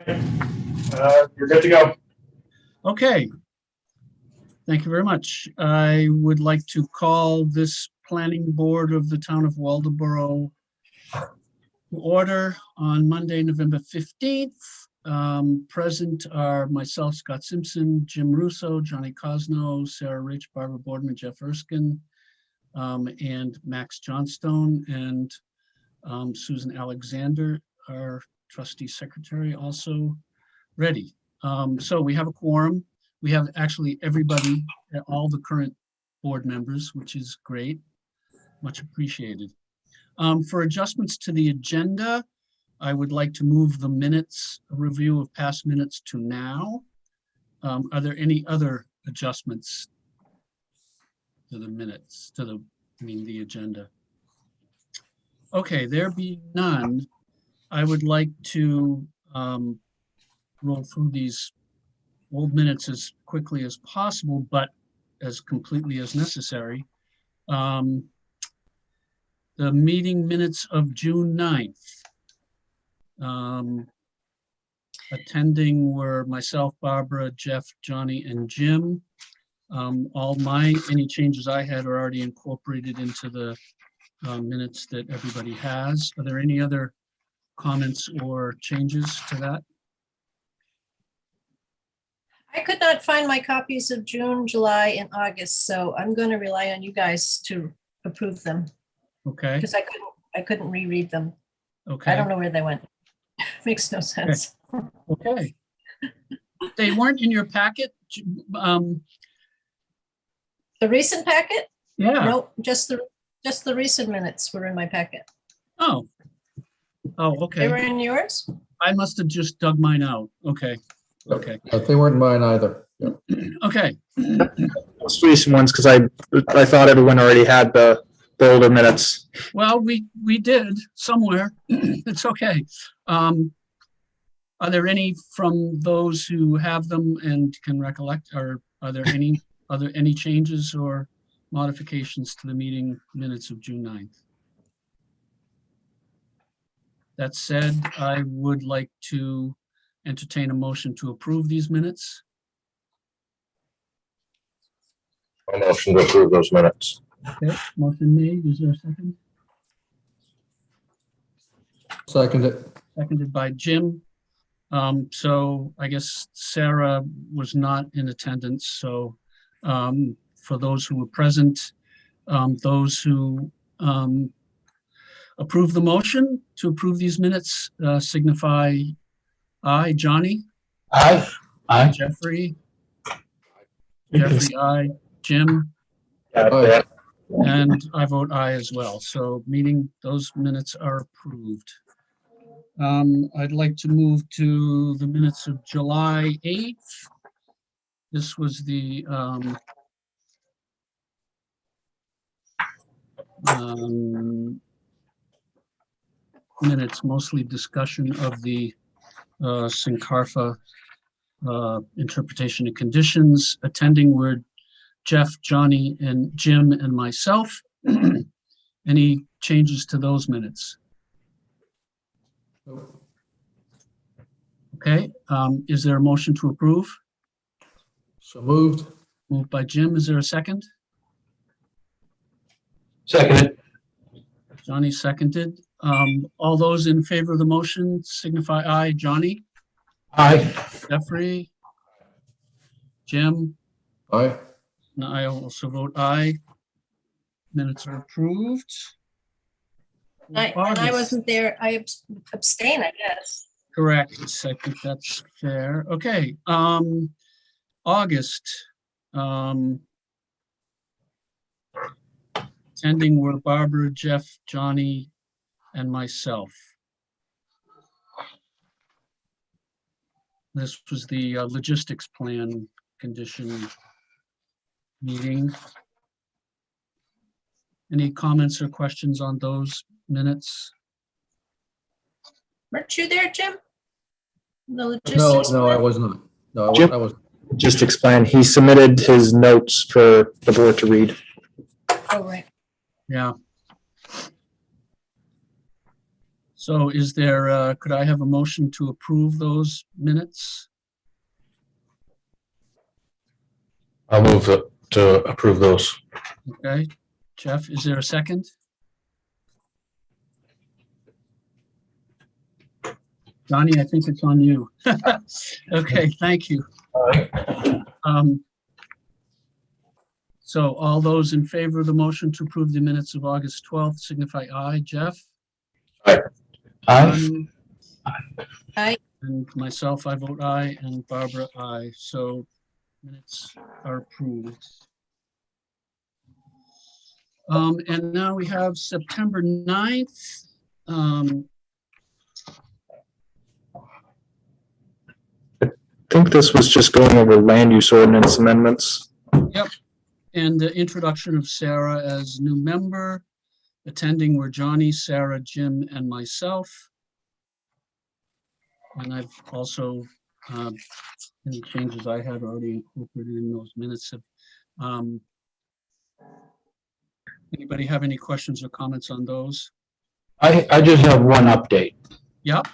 You're good to go. Okay. Thank you very much. I would like to call this planning board of the town of Waldoboro to order on Monday, November 15th. Present are myself, Scott Simpson, Jim Russo, Johnny Cosno, Sarah Rich, Barbara Boardman, Jeff Erskine, and Max Johnstone, and Susan Alexander, our trustee secretary, also ready. So we have a quorum. We have actually everybody, all the current board members, which is great. Much appreciated. For adjustments to the agenda, I would like to move the minutes, a review of past minutes to now. Are there any other adjustments to the minutes, the agenda? Okay, there being none, I would like to roll through these old minutes as quickly as possible, but as completely as necessary. The meeting minutes of June 9th. Attending were myself, Barbara, Jeff, Johnny, and Jim. Any changes I had are already incorporated into the minutes that everybody has. Are there any other comments or changes to that? I could not find my copies of June, July, and August, so I'm going to rely on you guys to approve them. Okay. Because I couldn't reread them. Okay. I don't know where they went. Makes no sense. Okay. They weren't in your packet? The recent packet? Yeah. No, just the recent minutes were in my packet. Oh, okay. They were in yours? I must have just dug mine out. Okay. Okay. They weren't mine either. Yeah. Okay. Most recent ones, because I thought everyone already had the older minutes. Well, we did somewhere. It's okay. Are there any from those who have them and can recollect, or are there any changes or modifications to the meeting minutes of June 9th? That said, I would like to entertain a motion to approve these minutes. A motion to approve those minutes. Okay, motion made. Is there a second? Second it. Seconded by Jim. So I guess Sarah was not in attendance. So for those who were present, those who approve the motion to approve these minutes signify aye. Johnny? Aye. Aye. Jeffrey? Jeffrey, aye. Jim? Aye. And I vote aye as well. So those minutes are approved. I'd like to move to the minutes of July 8th. This was the minutes, mostly discussion of the Sincarfa interpretation and conditions. Attending were Jeff, Johnny, and Jim, and myself. Any changes to those minutes? Okay, is there a motion to approve? So moved. Moved by Jim. Is there a second? Seconded. Johnny seconded. All those in favor of the motion signify aye. Johnny? Aye. Jeffrey? Jim? Aye. And I also vote aye. Minutes are approved. And I wasn't there. I abstain, I guess. Correct. I think that's fair. Okay. August. Attending were Barbara, Jeff, Johnny, and myself. This was the logistics plan condition meeting. Any comments or questions on those minutes? Weren't you there, Jim? The No, logistics no, I plan? was not. No, Jim? I was. Just explain, he submitted his notes for the board to read. Oh, right. Yeah. So is there, could I have a motion to approve those minutes? I'll move to approve those. Okay, Jeff, is there a second? Johnny, I think it's on you. Okay, thank you. So all those in favor of the motion to approve the minutes of August 12th signify aye. Jeff? Aye. Johnny? Aye. And myself, I vote aye, and Barbara, aye. So minutes are approved. And now we have September 9th. I think this was just going over land use ordinance amendments. And the introduction of Sarah as new member. Attending were Johnny, Sarah, Jim, and myself. And I've also, any changes I had already incorporated in those minutes. Anybody have any questions or comments on those? I just have one update. Yep.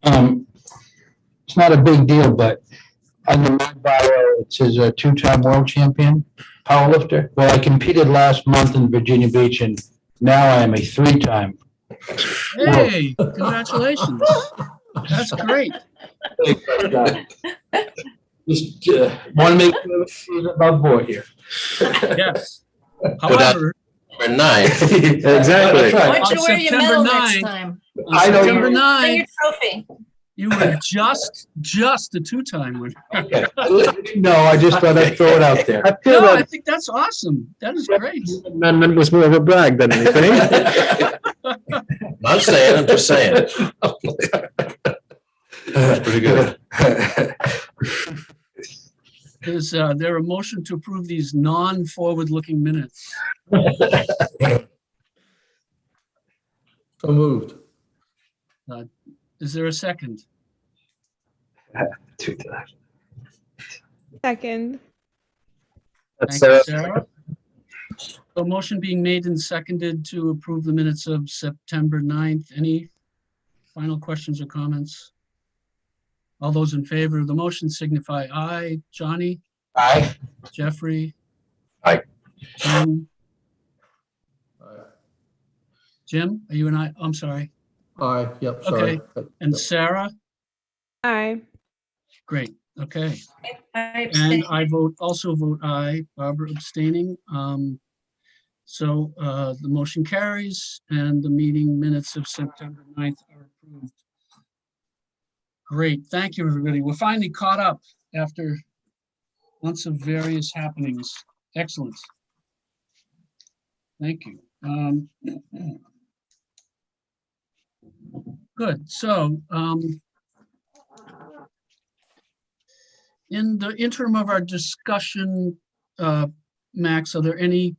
It's not a big deal, but under my bio, it says a two-time world champion powerlifter. Well, I competed last month in Virginia Beach, and now I am a three-time. Hey, congratulations. That's great. Just want to make sure it's above board here. Yes. However, Number 9. Exactly. That's Why right. don't you On wear your September medal next 9th. time? on I know you- September Bring 9th, your trophy. you were just a two-time winner. Okay. No, I just thought I'd throw it out there. I feel No, I that think that's awesome. That is great. amendment was more of a brag than anything. Not saying, I'm just saying. That's pretty good. Is there a motion to approve these non-forward-looking minutes? So moved. Is there a second? Second. That's, Thank you, Sarah. A motion being made and seconded to approve the minutes of September 9th. Any final questions or comments? All those in favor of the motion signify aye. Johnny? Aye. Jeffrey? Aye. Jim? Jim, are you an aye? I'm sorry. Aye, yep, sorry. And Yep. Sarah? Aye. Great, okay. I abstain. And I also vote aye, Barbara abstaining. So the motion carries and the meeting minutes of September 9th are approved. Great, thank you, everybody. We're finally caught up after months of various happenings. Excellent. Thank you. Good, so in the interim of our discussion, Max, are there any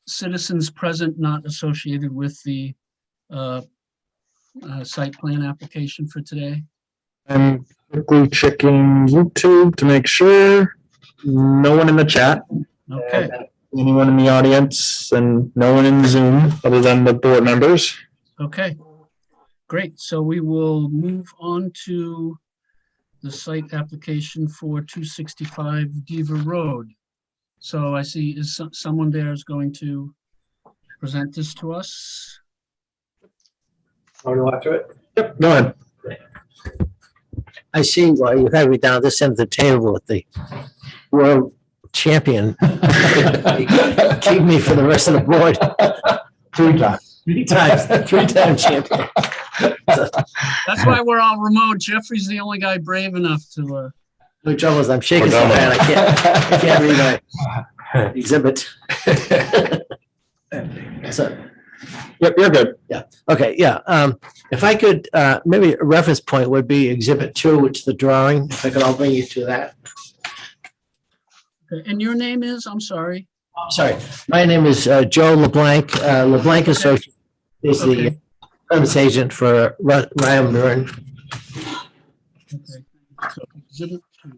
citizens present not associated with the site plan application for today? I'm quickly checking YouTube to make sure. No one in the chat. Okay, Anyone in the audience, and no one in Zoom other than the board members. okay. Great, so we will move on to the site application for 265 Deaver Road. So I see, is someone there is going to present this to us? Want to watch it? Yep, go ahead. I see why you have me down this end of the table with the world champion. Keep me for the rest of the board. Three-time champion. That's why we're all remote. Jeffrey's the only guy brave enough to, The trouble is I'm shaking so We're done. bad I can't read my exhibit. So, Yep, you're good. okay, yeah. If I could, maybe a reference point would be Exhibit 2, which is the drawing. If I could all bring you to that. and your name is, I'm sorry. Sorry, my name is Joe LeBlanc. LeBlanc Associates is the Okay. premise agent for Ryan Byrne. Okay. So exhibit 2.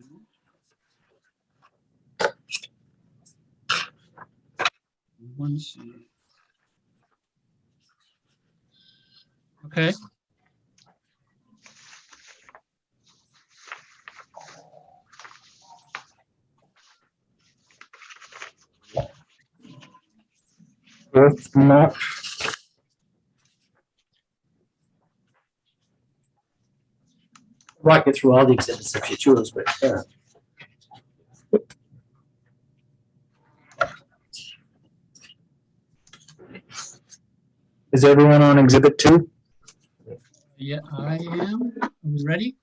One C. Okay. Walk you through all the exhibits if you choose, but, Is everyone on exhibit 2? Yeah, I am. Are we ready?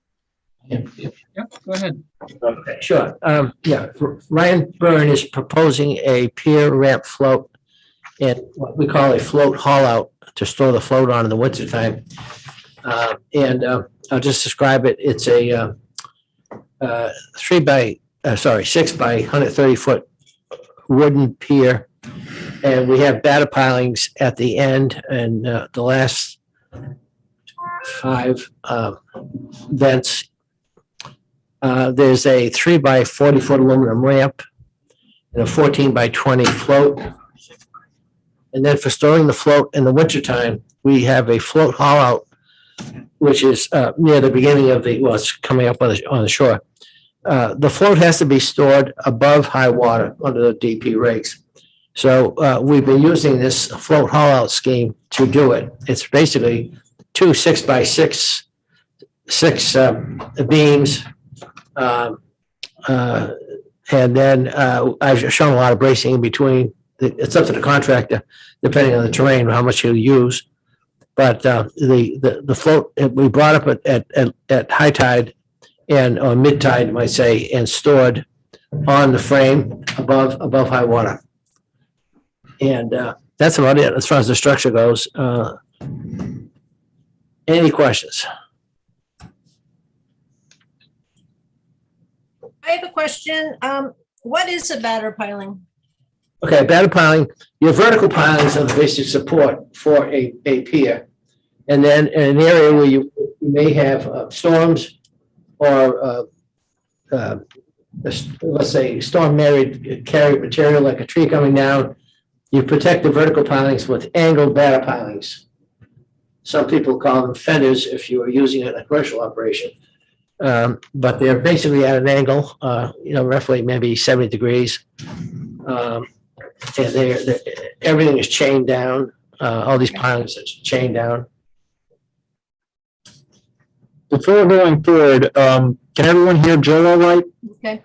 Yep. Yep, go ahead. Okay, sure. Yeah, Ryan Byrne is proposing a pier ramp float and what we call a float haul out to store the float on in the wintertime. And I'll just describe it. It's a 6 by 130 foot wooden pier. And we have batter pilings at the end and the last 5 vents. There's a 3 by 40 foot aluminum ramp and a 14 by 20 float. And then for storing the float in the wintertime, we have a float haul out, which is near the beginning of well, it's coming up on the shore. The float has to be stored above high water under the DP regs. So we've been using this float haul out scheme to do it. It's basically 2 6 by 6 beams. And then I've shown a lot of bracing in between. It's up to the contractor, depending on the terrain, how much he'll use. But the float, we brought up at high tide or mid tide, you might say, and stored on the frame above high water. And that's about it as far as the structure goes. Any questions? I have a question. What is a batter piling? Okay, batter piling, your vertical pilings are the basic support for a pier. And then in an area where you may have storms or let's say storm carried material like a tree coming down, you protect the vertical pilings with angled batter pilings. Some people call them fenders if you are using it in a commercial operation. But they're basically at an angle, roughly maybe 70 degrees. And everything is chained down. All these pilings are chained down. Before going forward, can everyone hear Joe all right? Okay.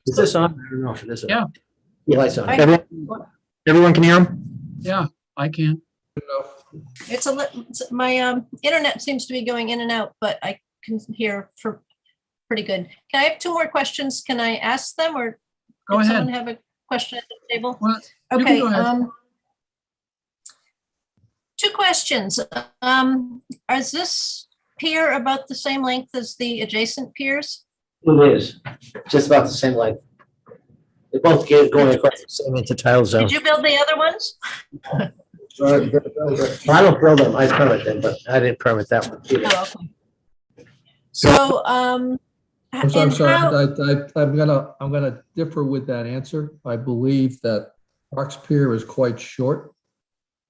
Is this on? I don't know if it is. Yeah. Yeah, lights on. Everyone can hear him? Yeah, I can. It's my internet seems to be going in and out, but I can hear for pretty good. Can I have 2 more questions? Can I ask them, or Go does ahead. someone have a question at the table? Well, you can Okay. go ahead. 2 questions. Is this pier about the same length as the adjacent piers? It is, just about the same length. They both going across the same intertidal zone. Did you build the other ones? I don't build them, I permit them, but I didn't permit that one either. Oh, okay. So, I'm and sorry, how, I'm gonna differ with that answer. I believe that Parks Pier is quite short,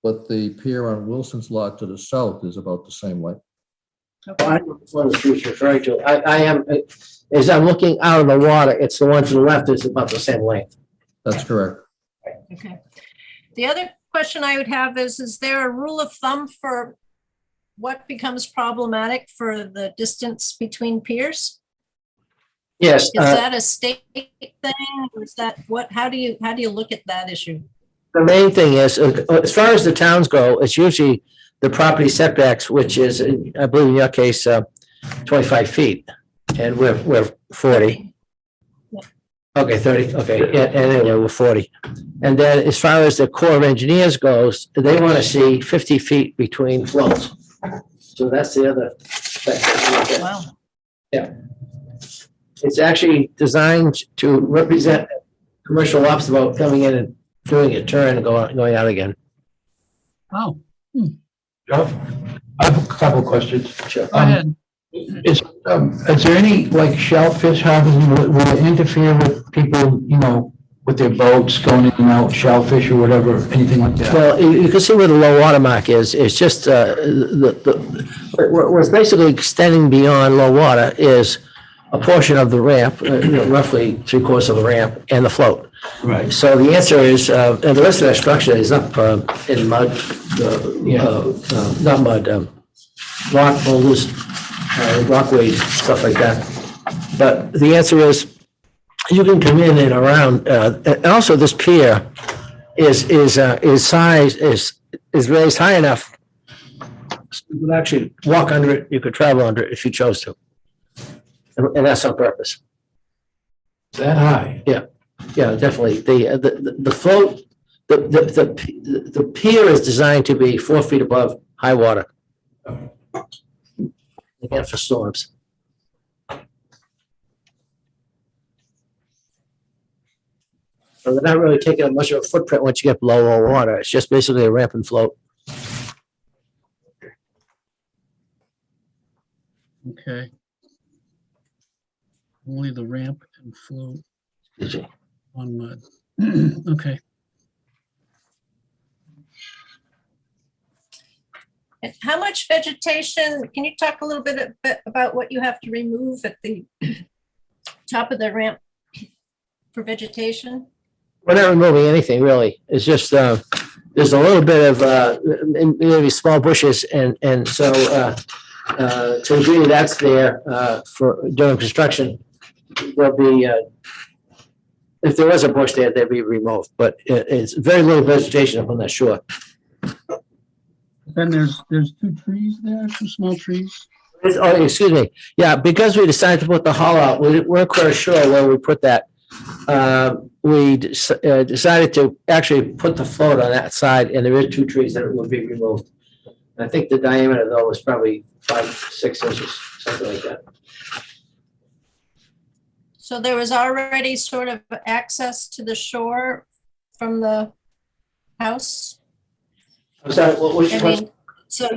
but the pier on Wilson's Lot to the south is about the same length. I don't know which one the future referring to. I am, as I'm looking out of the water, it's the one to the left is about the same length. That's correct. okay. The other question I would have is there a rule of thumb for what becomes problematic for the distance between piers? Yes, Is that a state thing, or is that how do you look at that issue? the main thing is, as far as the towns go, it's usually the property setbacks, which is, I believe in your case, 25 feet, and we're 40. Okay, 30, okay, and anyway, we're 40. And then as far as the Corps of Engineers goes, they want to see 50 feet between floats. So that's the other. Wow. Yeah. It's actually designed to represent commercial lobster boat coming in and doing a turn and going out again. Oh, I have a couple of questions. Sure. go ahead. Is there any like shellfish houses, will it interfere with people, with their boats going in and out, shellfish or whatever, anything like that? Well, you can see where the low water mark is. It's just, what's basically extending beyond low water is a portion of the ramp, roughly 3/4 of the ramp and the float. Right. So the answer is, and the rest of that structure is up in mud, not mud, rock boulders, rockweed, stuff like that. But the answer is, you can come in and around, and also this pier is raised high enough. So you could actually walk under it, you could travel under it if you chose to. And that's on purpose. That high? Yeah, definitely. The float, the pier is designed to be 4 feet above high water. Again, for storms. So they're not really taking up much of a footprint once you get below low water. It's just basically a ramp and float. Okay. Only the ramp and float Excuse me. on mud. Okay. And how much vegetation, can you talk a little bit about what you have to remove at the top of the ramp for vegetation? We're not removing anything really. It's just, there's a little bit of, maybe small bushes and so, to the degree that's there, for during construction, there'll be, if there was a bush there, they'd be removed, but it's very little vegetation up on that shore. Then there's 2 trees there, 2 small trees. Oh, excuse me. Yeah, because we decided to put the hull out, we weren't quite sure where we put that. We decided to actually put the float on that side, and there is 2 trees that will be removed. I think the diameter though was probably 5-6 inches, something like that. So there was already sort of access to the shore from the house? I'm sorry, what was your I question? mean, so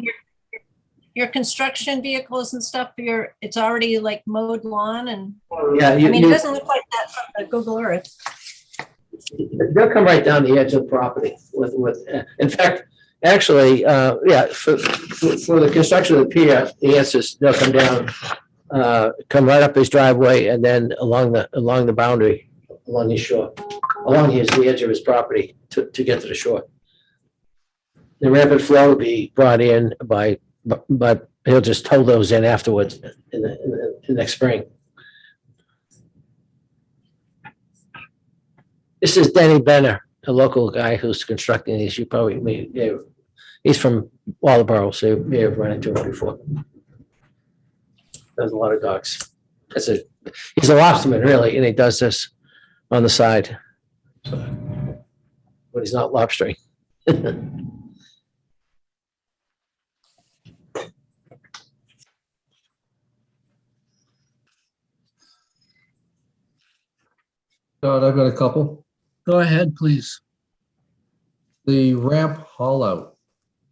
your construction vehicles and stuff, it's already like mowed lawn and, Yeah, I mean, it doesn't look like that from the Google Earth. they'll come right down the edge of the property with, in fact, actually, yeah, for the construction of the pier, the answer is they'll come down, come right up his driveway and then along the boundary, along his shore, along the edge of his property to get to the shore. The rapid flow will be brought in but he'll just tow those in afterwards in the next spring. This is Denny Benner, a local guy who's constructing these. You probably he's from Waldeboro, so you may have run into him before. There's a lot of dogs. He's a lobsterman, really, and he does this on the side. So, when he's not lobstering. Todd, I've got a couple. Go ahead, please. The ramp haul out,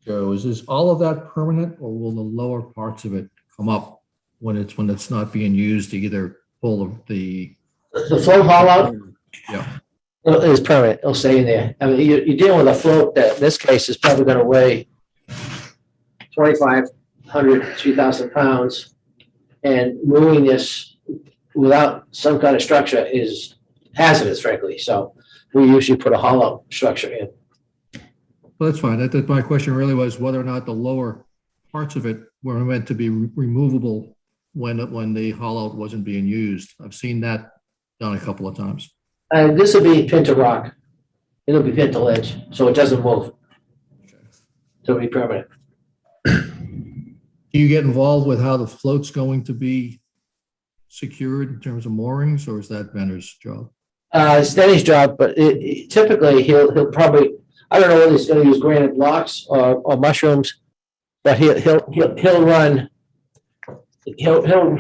Joe, is all of that permanent or will the lower parts of it come up when it's not being used to either pull the The float haul out Yeah. is permanent. It'll stay in there. I mean, you're dealing with a float that in this case is probably going to weigh 2,500, 3,000 pounds. And moving this without some kind of structure is hazardous, frankly. So we usually put a hollow structure in. Well, that's fine. That my question really was whether or not the lower parts of it were meant to be removable when the haul out wasn't being used. I've seen that done a couple of times. And this will be pinned to rock. It'll be pinned to ledge, so it doesn't move. It'll be permanent. Do you get involved with how the float's going to be secured in terms of moorings, or is that Benner's job? It's Denny's job, but typically he'll probably, I don't know whether he's going to use granite blocks or mushrooms, but he'll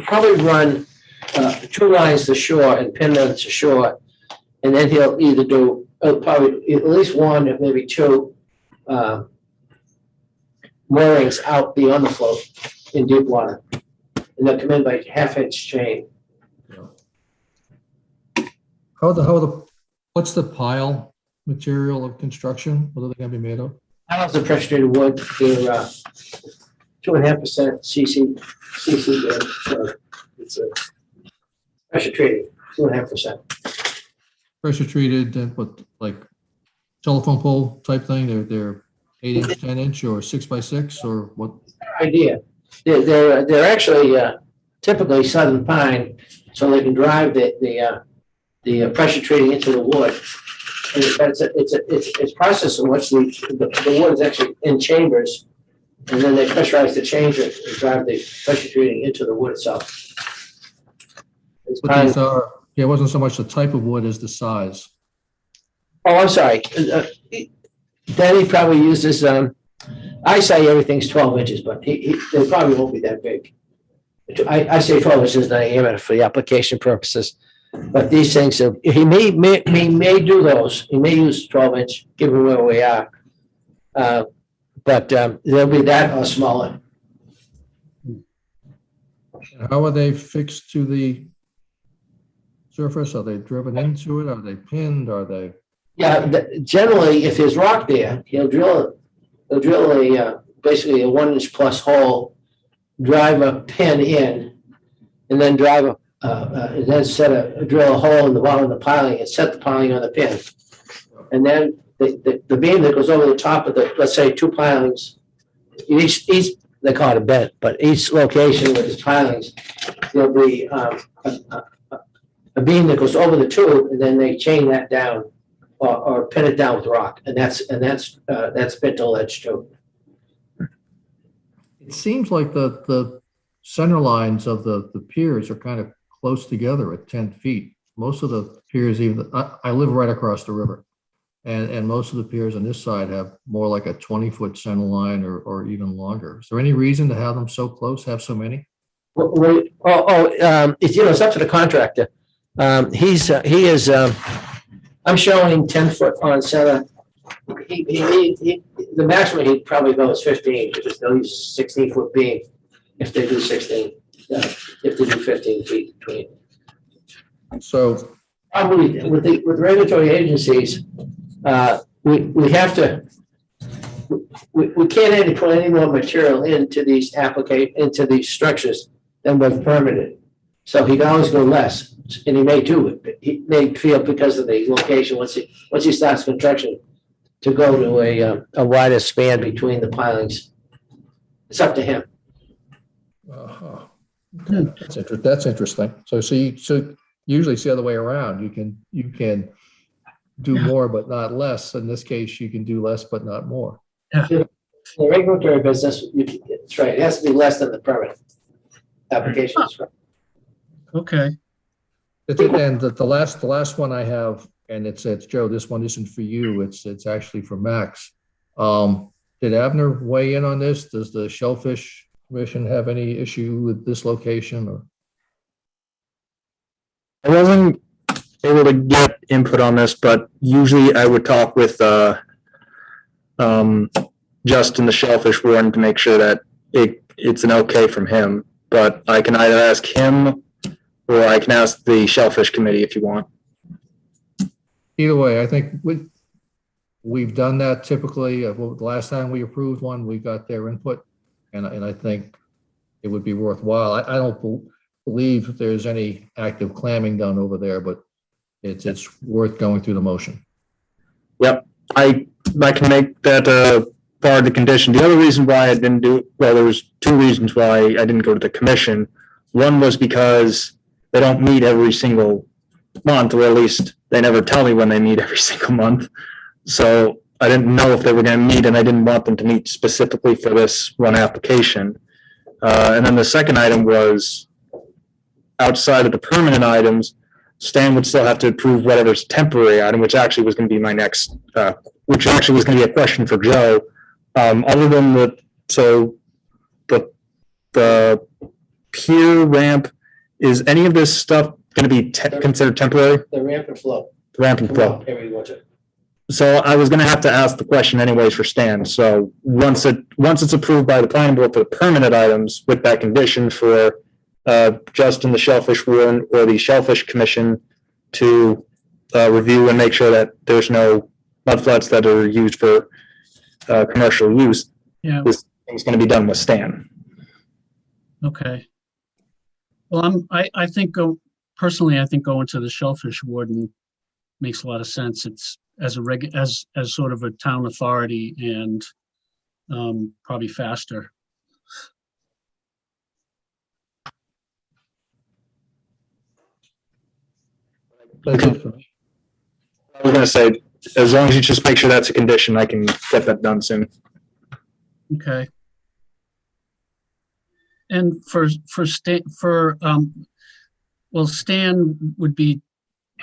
probably run 2 lines to shore and pin them to shore, and then he'll either do probably at least 1 or maybe 2 moorings out beyond the float in deep water, and they'll come in by 1/2 inch chain. How are the What's the pile material of construction? What are they gonna be made of? Piles of pressure treated wood, they're 2.5% CC. So it's a pressure treated, 2.5%. Pressure treated, what, like telephone pole type thing? They're 8-inch, 10-inch, or 6x6, or what? Idea. They're actually typically southern pine, so they can drive the pressure treating into the wood. And it's processed in which the wood is actually in chambers, and then they pressurize the chamber and drive the pressure treating into the wood itself. It's But these are, yeah, it wasn't so much the type of wood as the size. Oh, I'm sorry. Danny probably uses, I say everything's 12 inches, but they probably won't be that big. I say 12 inches diameter for the application purposes. But these things, he may do those. He may use 12-inch, given where we are. But they'll be that or smaller. How are they fixed to the surface? Are they driven into it? Are they pinned? Are they? Yeah, generally, if there's rock there, he'll drill a basically a 1-inch plus hole, drive a pin in, and then drive and then drill a hole in the bottom of the piling and set the piling on the pin. And then the beam that goes over the top of the, let's say, 2 pilings, each they call it a bed, but each location with its pilings, there'll be a beam that goes over the 2, and then they chain that down or pin it down with rock, and that's pintle edge too. It seems like the center lines of the piers are kind of close together at 10 feet. Most of the piers, even I live right across the river, and most of the piers on this side have more like a 20-foot center line or even longer. Is there any reason to have them so close? Have so many? It's up to the contractor. He is. I'm showing 10 foot on center. The maximum he'd probably go is 15 because they'll use 16-foot beam if they do 16. If they do 15 feet between. So Probably with regulatory agencies, we have to. We can't put any more material into these structures than what's permitted. So he can always go less, and he may do it. He may feel because of the location once he starts construction to go to a wider span between the pilings. It's up to him. That's interesting. So usually it's the other way around. You can do more but not less. In this case, you can do less but not more. In the regulatory business, that's right. It has to be less than the permit application. Okay. And the last one I have, and it's Joe. This one isn't for you. It's actually for Max. Did Abner weigh in on this? Does the Shellfish Commission have any issue with this location? Or I wasn't able to get input on this, but usually I would talk with Justin, the Shellfish Warden, to make sure that it's an okay from him. But I can either ask him or I can ask the Shellfish Committee if you want. Either way, I think we've done that typically. The last time we approved one, we got their input, and I think it would be worthwhile. I don't believe there's any active clamming done over there, but it's worth going through the motion. Yep, I can make that part of the condition. The other reason why I didn't do it, well, there was 2 reasons why I didn't go to the commission. One was because they don't meet every single month, or at least they never tell me when they meet every single month. So I didn't know if they were going to meet, and I didn't want them to meet specifically for this one application. And then the second item was outside of the permanent items, Stan would still have to approve whatever's temporary item, which actually was going to be my next, which actually was going to be a question for Joe. Other than the pier ramp, is any of this stuff going to be considered temporary? The ramp and flow. Ramp and flow. Every winter. So I was going to have to ask the question anyways for Stan. So once it's approved by the planning board for the permanent items with that condition for Justin, the Shellfish Warden, or the Shellfish Commission to review and make sure that there's no mud floods that are used for commercial use. Yeah, This thing's going to be done with Stan. okay. Well, I think personally, I think going to the Shellfish Warden makes a lot of sense. It's as as sort of a town authority and probably faster. That's it for me. I was going to say, as long as you just make sure that's a condition, I can get that done soon. Okay. And well, Stan would be,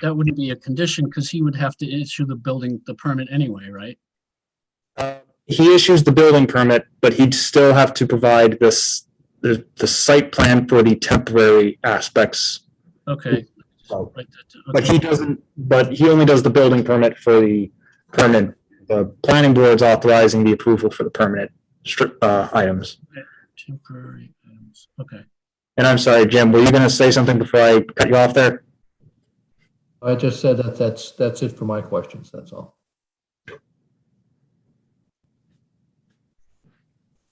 that wouldn't be a condition because he would have to issue the permit anyway, right? He issues the building permit, but he'd still have to provide the site plan for the temporary aspects. Okay. So, Right, but okay. he doesn't, but he only does the building permit for the permanent. The planning board's authorizing the approval for the permanent items. Temporary items. Okay. And I'm sorry, Jim, were you going to say something before I cut you off there? I just said that's it for my questions. That's all.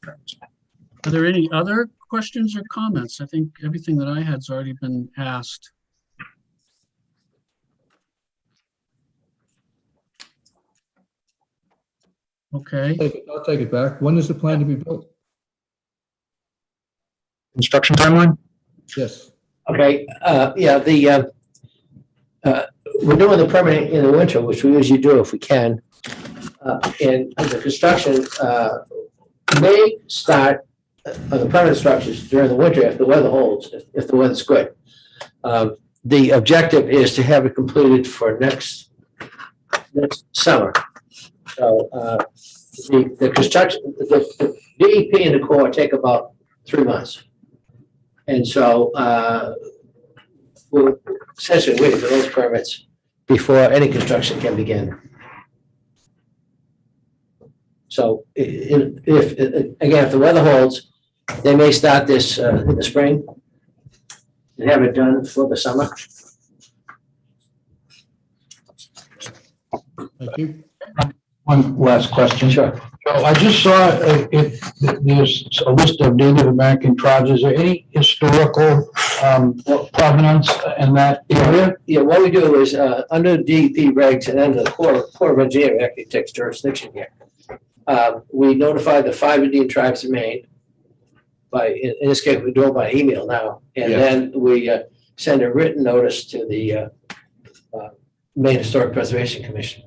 Are there any other questions or comments? I think everything that I had's already been asked. Okay, I'll take it back. When is the plan to be built? Construction timeline? Yes. Okay, yeah, we're doing the permitting in the winter, which we usually do if we can. And the construction may start on the permanent structures during the winter if the weather holds, if the weather's good. The objective is to have it completed for next summer. So the construction, the DEP and the Corps take about 3 months. And so we're essentially waiting for those permits before any construction can begin. So if again, if the weather holds, they may start this in the spring and have it done for the summer. Thank you. One last question. Sure. So I just saw there's a list of Native American tribes. Is there any historical provenance in that area? Yeah, what we do is under DEP regs and under the Corps of Engineering actually takes jurisdiction here. We notify the 5 Indian tribes of Maine by, in this case, we do it by email now. And then we send a written notice to the Maine Historic Preservation Commission.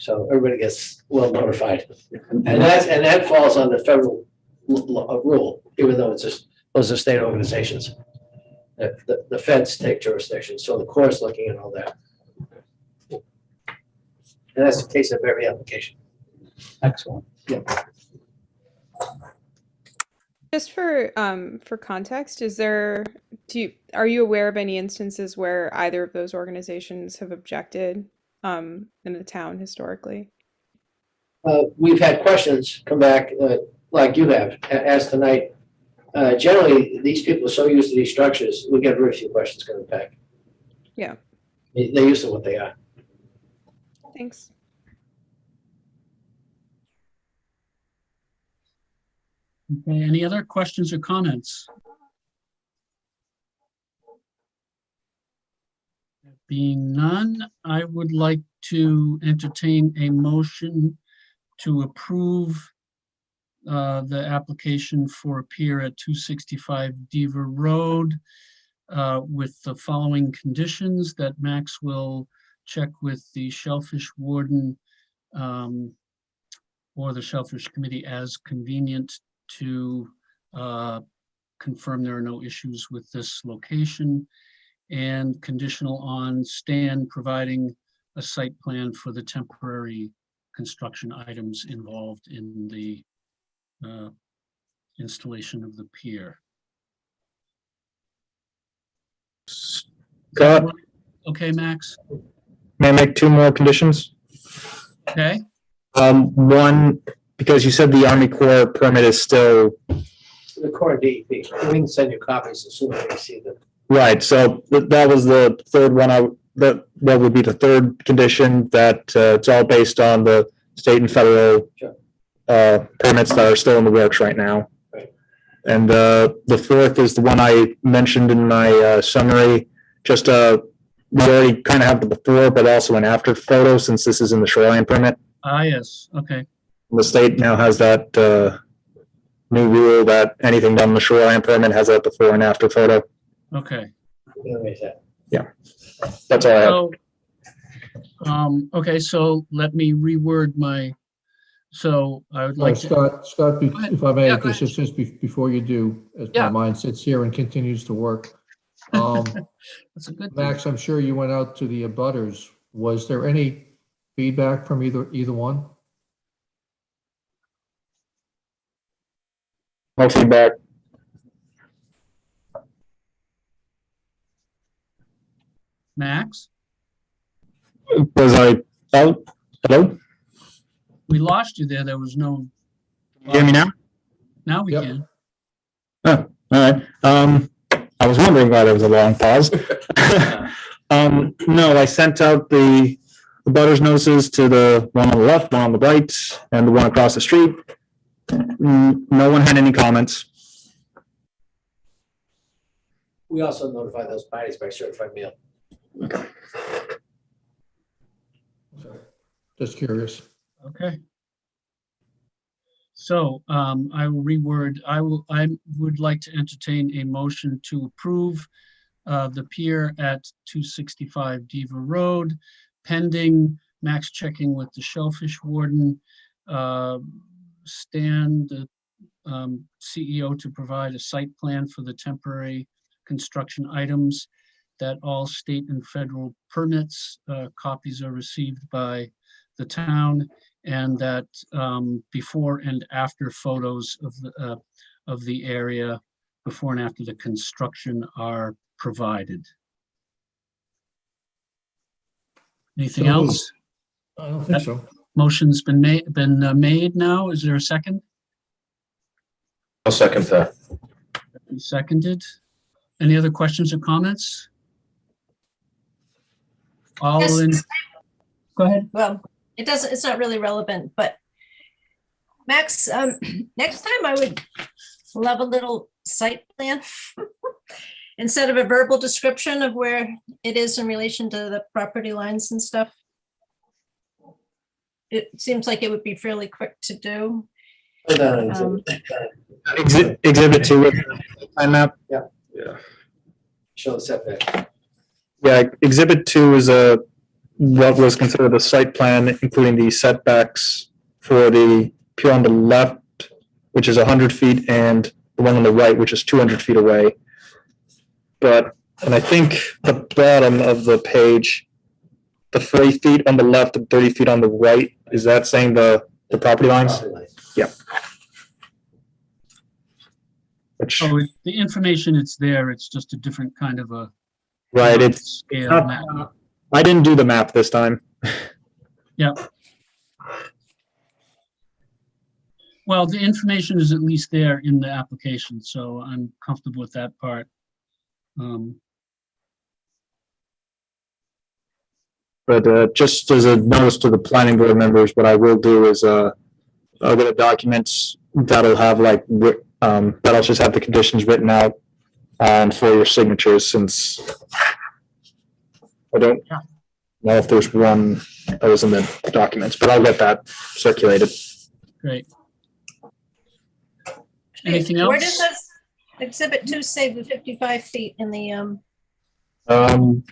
So everybody gets well notified. And that falls under federal rule, even though it's just, those are state organizations. The feds take jurisdiction, so the Corps is looking at all that. And that's the case of every application. Excellent. Just for context, are you aware of any instances where either of those organizations have objected in the town historically? We've had questions come back like you have, as tonight. Generally, these people are so used to these structures, we get very few questions coming back. Yeah. They're used to what they are. Thanks. okay, any other questions or comments? Being none, I would like to entertain a motion to approve the application for a pier at 265 Deaver Road with the following conditions: that Max will check with the Shellfish Warden or the Shellfish Committee as convenient to confirm there are no issues with this location, and conditional on Stan providing a site plan for the temporary construction items involved in the installation of the pier. Scott, Okay, Max? may I make 2 more conditions? Okay, One, because you said the Army Corps permit is still The Corps and DEP, we can send you copies as soon as we see them. right. So that was the third one. that would be the third condition, that it's all based on the state and federal permits that are still in the works right now. Right. And the fourth is the one I mentioned in my summary, just we already kind of have the before, but also an after photo, since this is in the shoreline permit. Ah, yes, okay. The state now has that new rule that anything done in the shoreline permit has a before and after photo. Okay. That's all I have. So, okay, so let me reword my, so I would like to, Scott, ahead. if I may, Yeah, go ahead. just before you do, as my Yeah. mind sits here and continues to work. that's a good thing. Max, I'm sure you went out to the abutters. Was there any feedback from either one? No feedback. Max, Was I out? Hello? we lost you there. There was no, Can you hear me now? now we Yep. can. Oh, all right. I was wondering why there was a long pause. No, I sent out the butters notices to the one on the left, one on the right, and the one across the street. No one had any comments. We also notify those parties by certified mail. Just curious. Okay. So I will reword, I would like to entertain a motion to approve the pier at 265 Diva Road, pending Max checking with the shellfish warden, Stan, the CEO, to provide a site plan for the temporary construction items, that all state and federal permits, copies are received by the town, and that before and after photos of the area, before and after the construction, are provided. Anything So else? I don't think so. Motion's been made now. Is there a second? I'll second that. Seconded. Any other questions or comments? All Yes. in, go ahead. Well, it's not really relevant, but Max, next time I would love a little site plan instead of a verbal description of where it is in relation to the property lines and stuff. It seems like it would be fairly quick to do. Exhibit 2 with the plan map. Show the setback. Yeah, exhibit 2 is what was considered a site plan, including the setbacks for the pier on the left, which is 100 feet, and the one on the right, which is 200 feet away. And I think the bottom of the page, the 30 feet on the left and 30 feet on the right, is that saying the property lines? Yeah. Which, Oh, the information, it's there. It's just a different kind of a right, it's scale not- map. I didn't do the map this time. Yeah. Well, the information is at least there in the application, so I'm comfortable with that part. But just as a notice to the planning board members, what I will do is I'll get a document that'll have that'll just have the conditions written out for your signatures, since I don't know if there's one that was in the documents, but I'll get that circulated. Great. Anything Where else? does this exhibit 2 say the 55 feet in the, In where the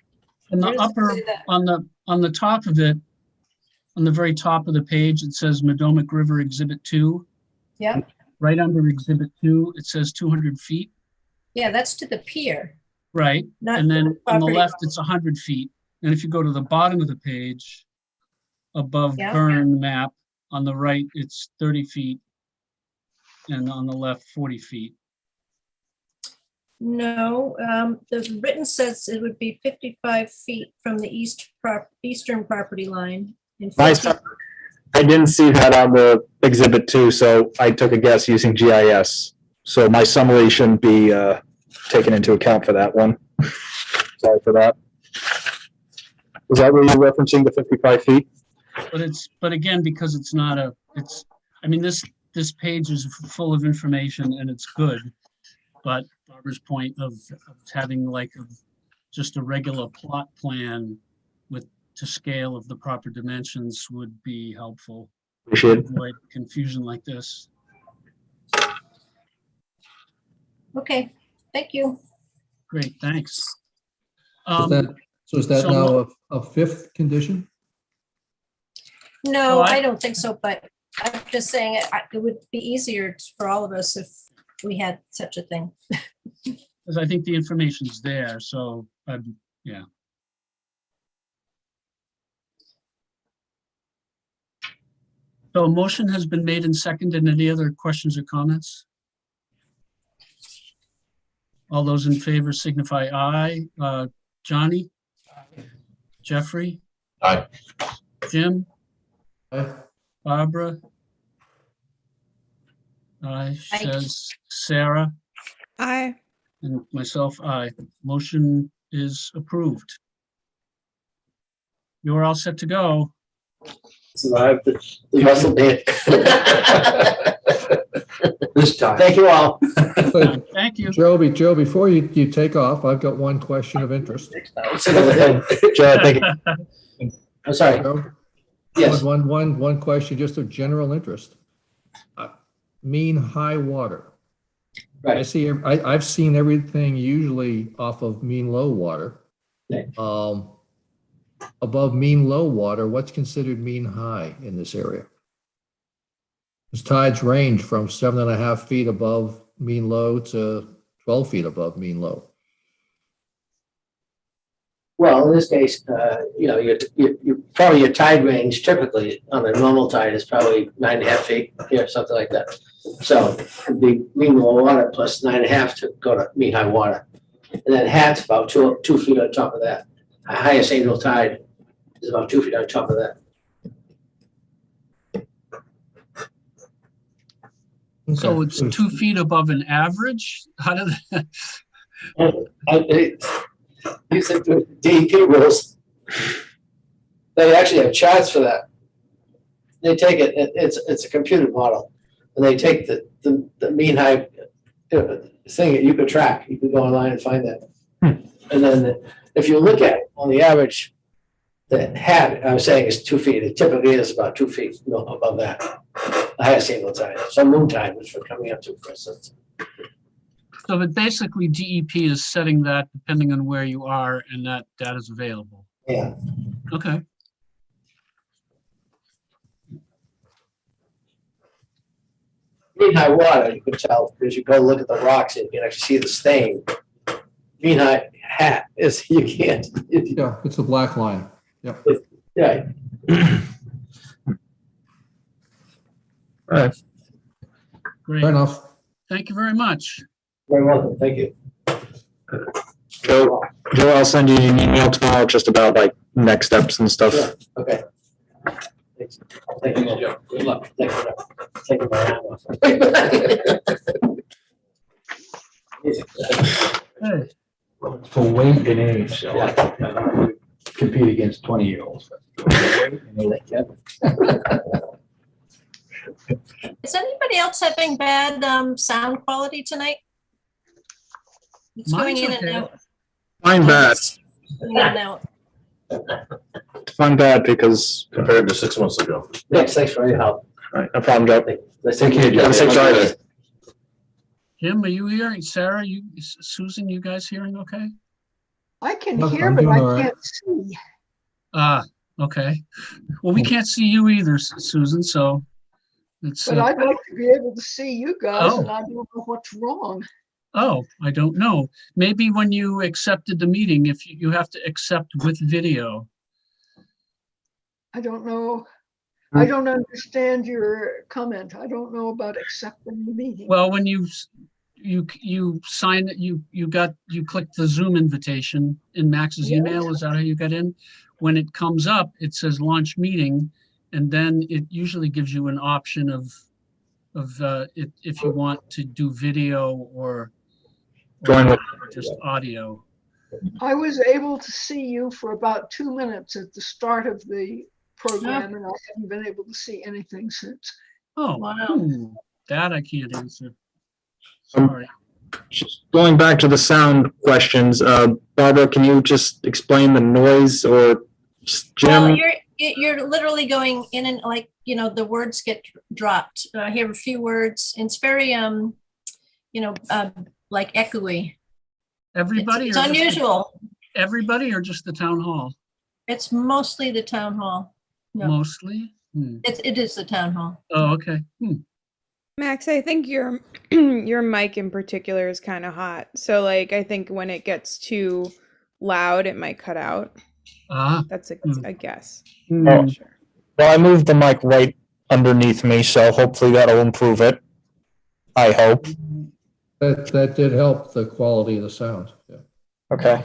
does it upper, say that? on the top of it, on the very top of the page, it says Madomic River Exhibit 2. Yeah, Right under Exhibit 2, it says 200 feet. yeah, that's to the pier, Right. not And to then the on the property. left, it's 100 feet. And if you go to the bottom of the page, above Yeah. burn map, on the right, it's 30 feet. And on the left, 40 feet. No, the written says it would be 55 feet from the eastern property line. And Nice. 50 I didn't see that on the exhibit 2, so I took a guess using GIS. So my summary shouldn't be taken into account for that one. Sorry for that. Is that where you're referencing the 55 feet? But again, because it's not I mean, this page is full of information and it's good. But Barbara's point of having like just a regular plot plan to scale of the proper dimensions would be helpful. Appreciate it. Avoid confusion like this. Okay, thank you. Great, thanks. Is that, so is that so- now a fifth condition? No, Oh, I don't think so, but I'm just saying it would be easier for all of us if we had such a thing. Because I think the information's there, so, yeah. So a motion has been made and seconded. Any other questions or comments? All those in favor signify aye. Johnny? Jeffrey? Aye. Jim? Aye. Barbara? Aye, says Sarah, Aye. and myself, aye. Motion is approved. You're all set to go. Survived the Russell bit. This time. Thank you all. Thank you. Joe, before you take off, I've got one question of interest. Joe, I think I'm sorry. Joe, Yes. One question just of general interest. Mean high water. Right. I've seen everything usually off of mean low water. Okay. Above mean low water, what's considered mean high in this area? Because tides range from 7.5 feet above mean low to 12 feet above mean low. Well, in this case, you probably your tide range typically on a normal tide is probably 9.5 feet here, something like that. So it'd be mean low water plus 9.5 to go to mean high water. And then hat's about 2 feet on top of that. Highest annual tide is about 2 feet on top of that. So Okay. it's 2 feet above an average? How did that? These are the DEP rules. They actually have charts for that. They take it's a computed model, and they take the mean high thing that you could track. You could go online and find that. And then if you look at on the average, the hat I was saying is 2 feet. It typically is about 2 feet above that. The highest annual tide. Some moon tide, which we're coming up to, for instance. So but basically DEP is setting that depending on where you are and that data is available. Yeah. Okay. Mean high water, you can tell because you go look at the rocks and you can actually see the stain. Mean high hat is you can't. Yeah, it's a black line. Yeah. All right. Great. Fair enough. Thank you very much. Very welcome. Thank you. Joe, I'll send you an email tomorrow just about like next steps and stuff. Sure. Okay. Thanks. Thank you, Joe. Good luck. Thank you. Thank you very much. Hey, For weight and age, so I don't know, compete against 20-year-olds. Is anybody else having bad sound quality tonight? It's going Mine's in and okay. out. Fine bad. Going in and out. Fine bad because, Compared to 6 months ago. Thanks for your help. all right, no problem, Joe. Thank you. Have a safe drive. Jim, are you hearing? Sarah, Susan, you guys hearing okay? I can I'm hear, but doing all I right. can't see. Ah, okay. Well, we can't see you either, Susan, so it's, But I'd like to be able to see you guys, Oh. and I don't know what's wrong. oh, I don't know. Maybe when you accepted the meeting, if you have to accept with video. I don't know. I don't understand your comment. I don't know about accepting the meeting. Well, when you signed it, you clicked the Zoom invitation in Max's Yes. email. Is that how you got in? When it comes up, it says launch meeting, and then it usually gives you an option of if you want to do video or Join with- just audio. I was able to see you for about 2 minutes at the start of the program, and I haven't been able to see anything since. Oh, Wow. that I can't answer. Sorry. Just going back to the sound questions, Barbara, can you just explain the noise or Well, Jim? you're literally going in and like, the words get dropped. I hear a few words. It's very, like echoey. Everybody? It's or just the- unusual. Everybody or just the town hall? It's mostly the town hall. No. Mostly? It is the town hall. Oh, okay. Max, I think your your mic in particular is kind of hot. So like I think when it gets too loud, it might cut out. That's a guess. I'm Oh, not sure. well, I moved the mic right underneath me, so hopefully that'll improve it. I hope. That did help the quality of the sound. Yeah. Okay.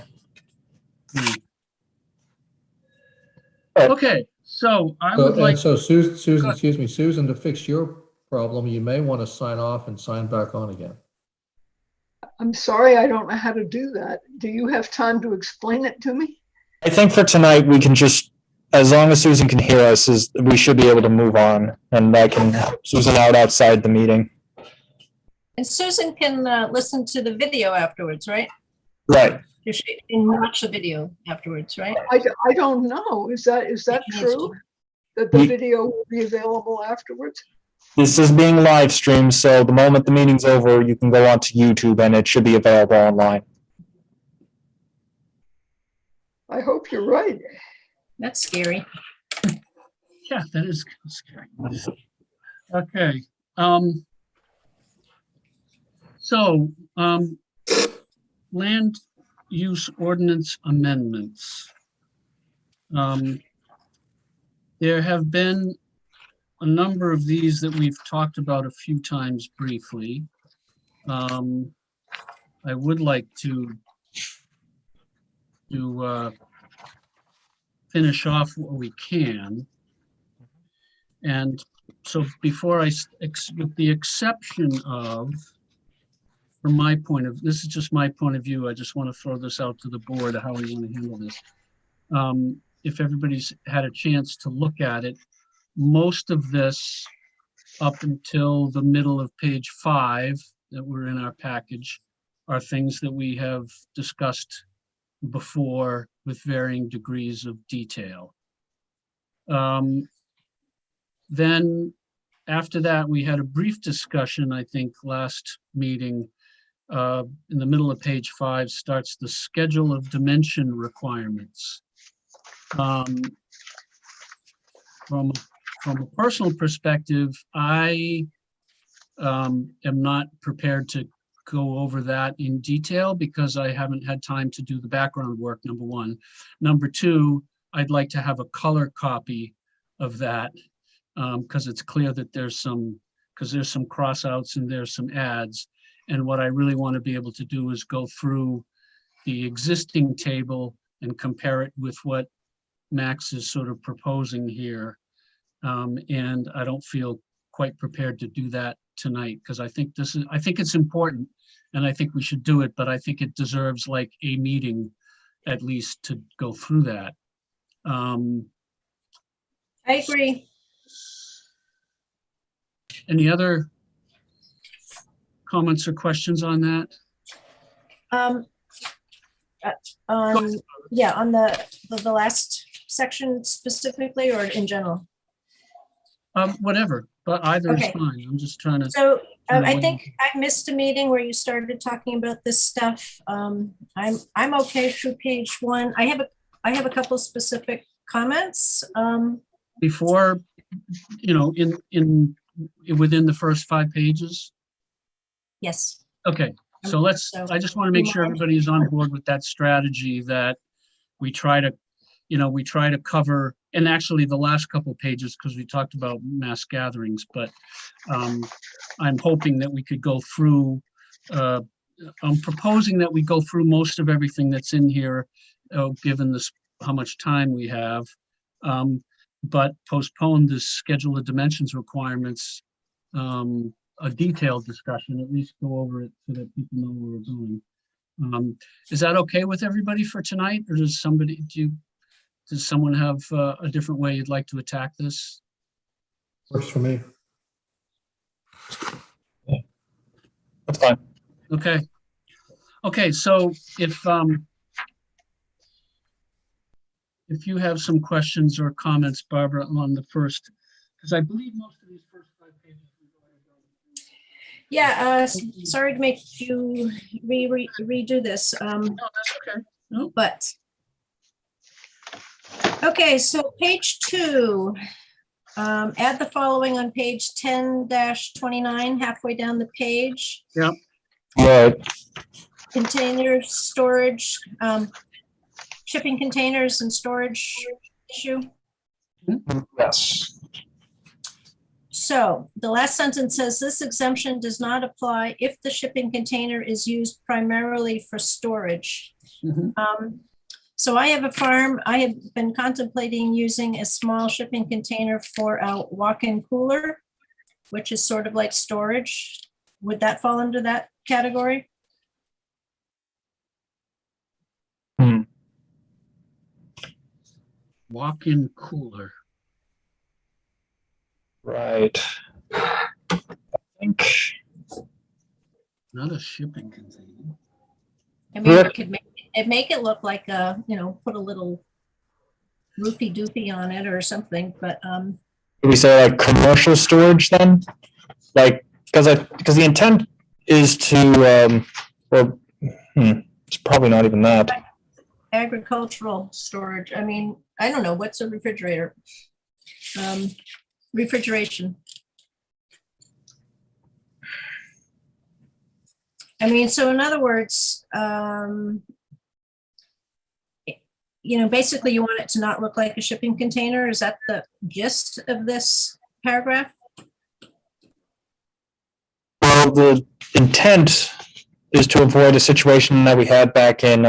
Okay, so I would like, So Susan, Go ahead. excuse me, Susan, to fix your problem, you may want to sign off and sign back on again. I'm sorry, I don't know how to do that. Do you have time to explain it to me? I think for tonight, we can just, as long as Susan can hear us, we should be able to move on, and I can help Susan out outside the meeting. And Susan can listen to the video afterwards, right? Right. She can watch the video afterwards, right? I don't know. Is that true? That the video will be available afterwards? This is being live streamed, so the moment the meeting's over, you can go onto YouTube and it should be available online. I hope you're right. That's scary. yeah, that is scary. Okay. So, land use ordinance amendments. There have been a number of these that we've talked about a few times briefly. I would like to finish off what we can. And so before with the exception of, from my point of, this is just my point of view, I just want to throw this out to the board, how we want to handle this. If everybody's had a chance to look at it, most of this up until the middle of page 5 that were in our package are things that we have discussed before with varying degrees of detail. Then after that, we had a brief discussion, I think, last meeting. In the middle of page 5 starts the schedule of dimension requirements. From a personal perspective, I am not prepared to go over that in detail because I haven't had time to do the background work, number one. Number two, I'd like to have a color copy of that because it's clear that there's some cross-outs and there's some adds. And what I really want to be able to do is go through the existing table and compare it with what Max is sort of proposing here. And I don't feel quite prepared to do that tonight because I think it's important and I think we should do it, but I think it deserves like a meeting at least to go through that. I agree. Any other comments or questions on that? Yeah, on the last section specifically or in general? Whatever, but either is Okay. fine. I'm just trying to. So I wait. think I missed a meeting where you started talking about this stuff. I'm okay through page 1. I have a couple specific comments. Before, in within the first 5 pages. Yes. Okay, so I just want to make sure everybody is on board with that strategy that we try to cover, and actually the last couple pages, because we talked about mass gatherings, but I'm hoping that we could go through, I'm proposing that we go through most of everything that's in here, given this, how much time we have, but postpone this schedule of dimensions requirements, a detailed discussion, at least go over it so that people know where we're going. Is that okay with everybody for tonight, or does someone have a different way you'd like to attack this? Works for me. That's fine. Okay. Okay, so if you have some questions or comments, Barbara, on the first, because I believe most of these first 5 pages. Yeah, sorry to make you redo this. No, that's okay. No, But, okay, so page 2, add the following on page 10-29, halfway down the page. Right. Container storage, shipping containers and storage issue. Yes. So the last sentence says this exemption does not apply if the shipping container is used primarily for storage. Mhm. So I have a farm. I have been contemplating using a small shipping container for a walk-in cooler, which is sort of like storage. Would that fall under that category? Walk-in cooler. Right. I think. Not a shipping container. I mean, it could make it look like put a little roofy doofy on it or something, but Would we say like commercial storage then? Like, because the intent is to, it's probably not even that. agricultural storage. I mean, I don't know, what's a refrigerator? Refrigeration. I mean, so in other words, basically you want it to not look like a shipping container. Is that the gist of this paragraph? Well, the intent is to avoid a situation that we had back in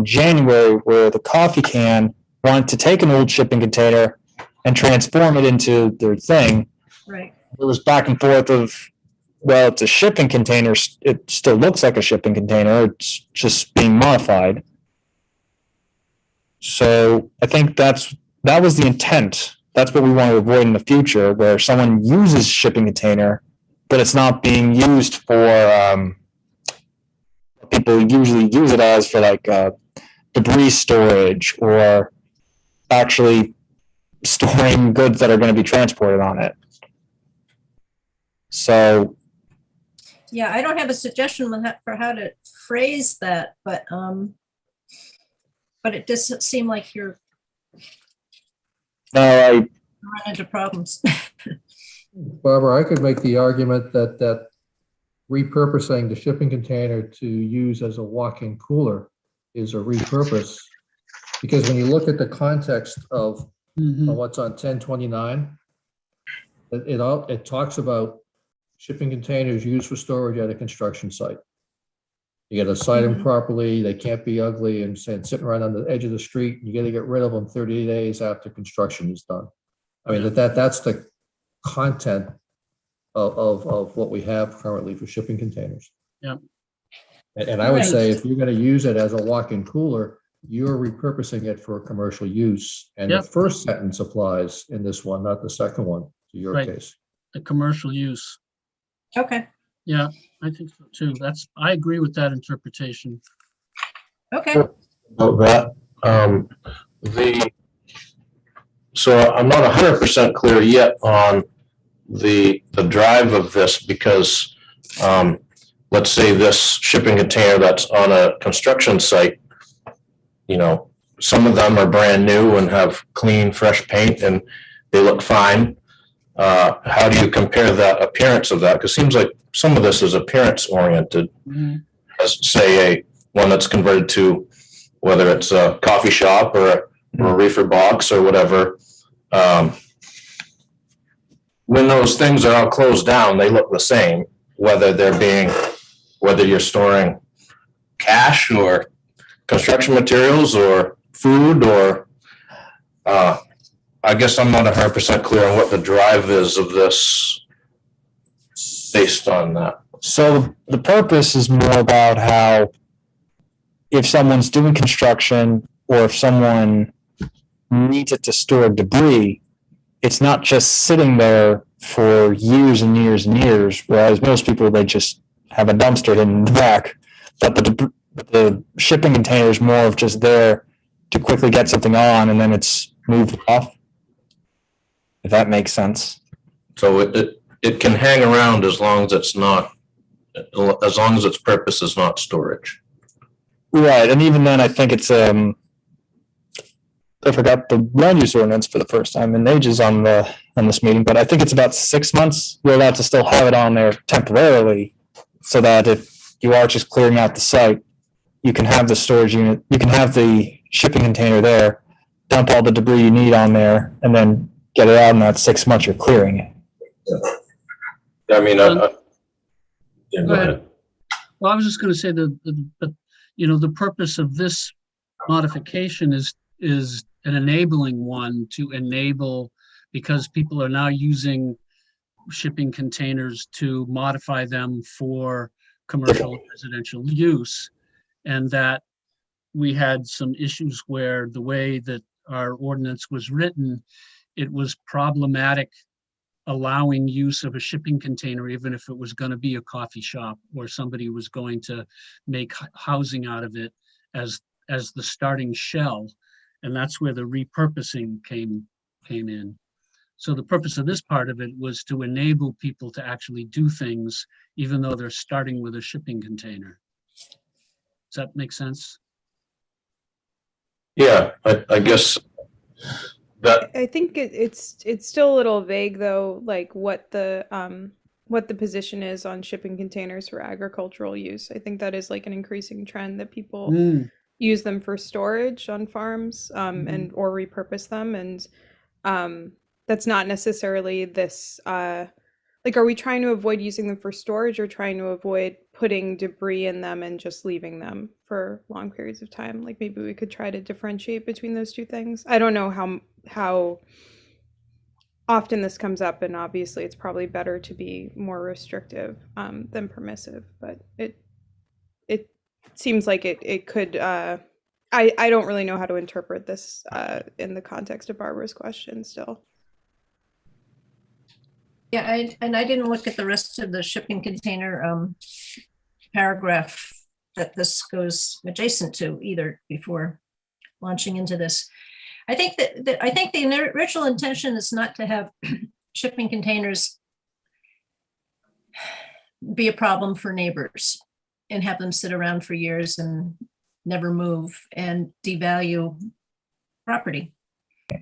January, where the coffee can wanted to take an old shipping container and transform it into their thing. Right. It was back and forth of, well, it's a shipping container. It still looks like a shipping container. It's just being modified. So I think that was the intent. That's what we want to avoid in the future, where someone uses shipping container, but it's not being used for, people usually use it as for like debris storage or actually storing goods that are going to be transported on it. So Yeah, I don't have a suggestion for how to phrase that, but it does seem like you're no, run into problems. Barbara, I could make the argument that repurposing the shipping container to use as a walk-in cooler is a repurpose. Because when you look at the context of what's on 1029, it talks about shipping containers used for storage at a construction site. You got to site them properly. They can't be ugly and sitting right on the edge of the street. You got to get rid of them 30 days after construction is done. I mean, that's the content of what we have currently for shipping containers. Yeah. And I would Right. say if you're going to use it as a walk-in cooler, you're repurposing it for commercial use. And Yep. the first sentence applies in this one, not the second one to your Right. case. The commercial use. Okay, Yeah, I think so too. I agree with that interpretation. okay. About that. So I'm not 100% clear yet on the drive of this, because let's say this shipping container that's on a construction site, some of them are brand new and have clean, fresh paint and they look fine. How do you compare that appearance of that? Because it seems like some of this is appearance oriented, as say one that's converted to, whether it's a coffee shop or a reefer box or whatever. When those things are all closed down, they look the same, whether you're storing cash or construction materials or food or, I guess I'm not 100% clear on what the drive is of this based on that. So the purpose is more about how if someone's doing construction or if someone needs it to store debris, it's not just sitting there for years and years and years, whereas most people, they just have a dumpster in the back. But the shipping container is more of just there to quickly get something on and then it's moved off. If that makes sense. So it can hang around as long as it's not, as long as its purpose is not storage. Right, and even then, I think it's I forgot the land use ordinance for the first time in ages on this meeting, but I think it's about 6 months. You're allowed to still have it on there temporarily, so that if you are just clearing out the site, you can have the storage unit, you can have the shipping container there, dump all the debris you need on there, and then get it out in that 6 months you're clearing it. I mean, yeah, Go ahead. Well, I was just going to say that, the purpose of this modification is an enabling one to enable, because people are now using shipping containers to modify them for commercial and residential use. And that we had some issues where the way that our ordinance was written, it was problematic allowing use of a shipping container, even if it was going to be a coffee shop or somebody was going to make housing out of it as the starting shell. And that's where the repurposing came in. So the purpose of this part of it was to enable people to actually do things, even though they're starting with a shipping container. Does that make sense? Yeah, I guess that, I think it's still a little vague though, like what the position is on shipping containers for agricultural use. I think that is like an increasing trend that people use them for storage on farms and or repurpose them, and that's not necessarily this like, are we trying to avoid using them for storage or trying to avoid putting debris in them and just leaving them for long periods of time? Like, maybe we could try to differentiate between those two things. I don't know how often this comes up, and obviously it's probably better to be more restrictive than permissive, but it seems like it could I don't really know how to interpret this in the context of Barbara's question still. Yeah, I didn't look at the rest of the shipping container paragraph that this goes adjacent to either before launching into this. I think that the original intention is not to have shipping containers be a problem for neighbors and have them sit around for years and never move and devalue property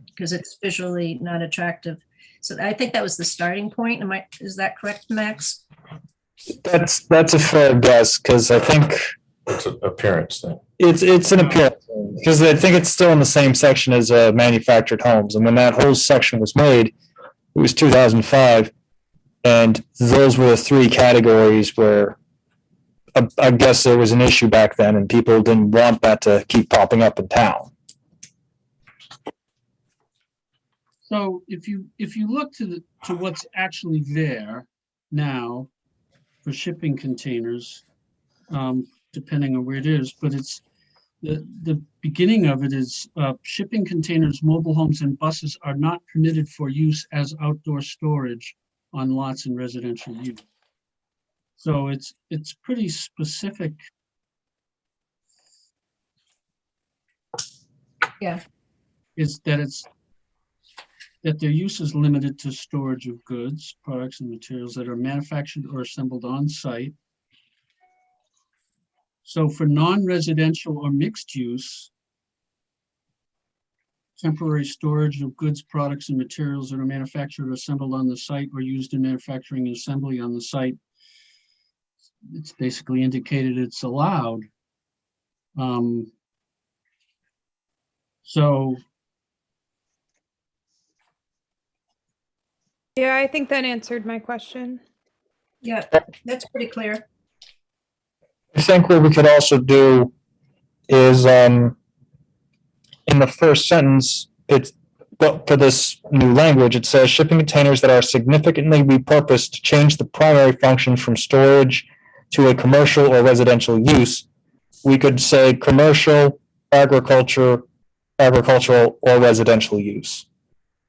because it's visually not attractive. So I think that was the starting point. Is that correct, Max? That's a fair guess, because I think it's an appearance thing. it's an appearance thing, because I think it's still in the same section as manufactured homes. And when that whole section was made, it was 2005, and those were the three categories where I guess there was an issue back then, and people didn't want that to keep popping up in town. So if you look to what's actually there now for shipping containers, depending on where it is, but it's the beginning of it is shipping containers, mobile homes, and buses are not permitted for use as outdoor storage on lots in residential use. So it's pretty specific. Yeah. Is that their use is limited to storage of goods, products, and materials that are manufactured or assembled on site. So for non-residential or mixed use, temporary storage of goods, products, and materials that are manufactured or assembled on the site or used in manufacturing and assembly on the site, it's basically indicated it's allowed. So Yeah, I think that answered my question. Yeah, that's pretty clear. I think what we could also do is in the first sentence, it's but for this new language, it says shipping containers that are significantly repurposed to change the primary function from storage to a commercial or residential use. We could say commercial, agricultural, or residential use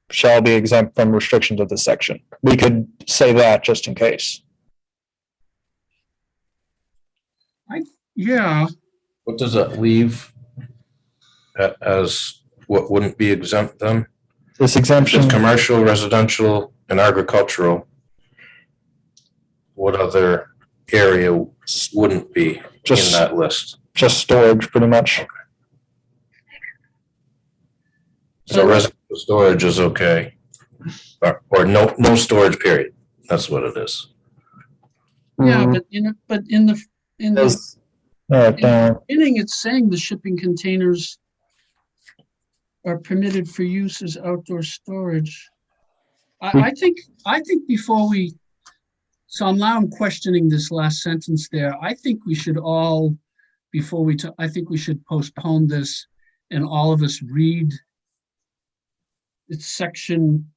shall be exempt from restrictions of this section. We could say that just in case. Yeah, What does that leave as what wouldn't be exempt then? This exemption, Just commercial, residential, and agricultural. What other area wouldn't be in Just- that list? just storage, pretty much. So residential storage is okay. Or no storage period. That's what it is. yeah, Mm, but in the down. beginning, it's saying the shipping containers are permitted for use as outdoor storage. I think before we, so now I'm questioning this last sentence there. I think we should all, I think we should postpone this and all of us read. It's section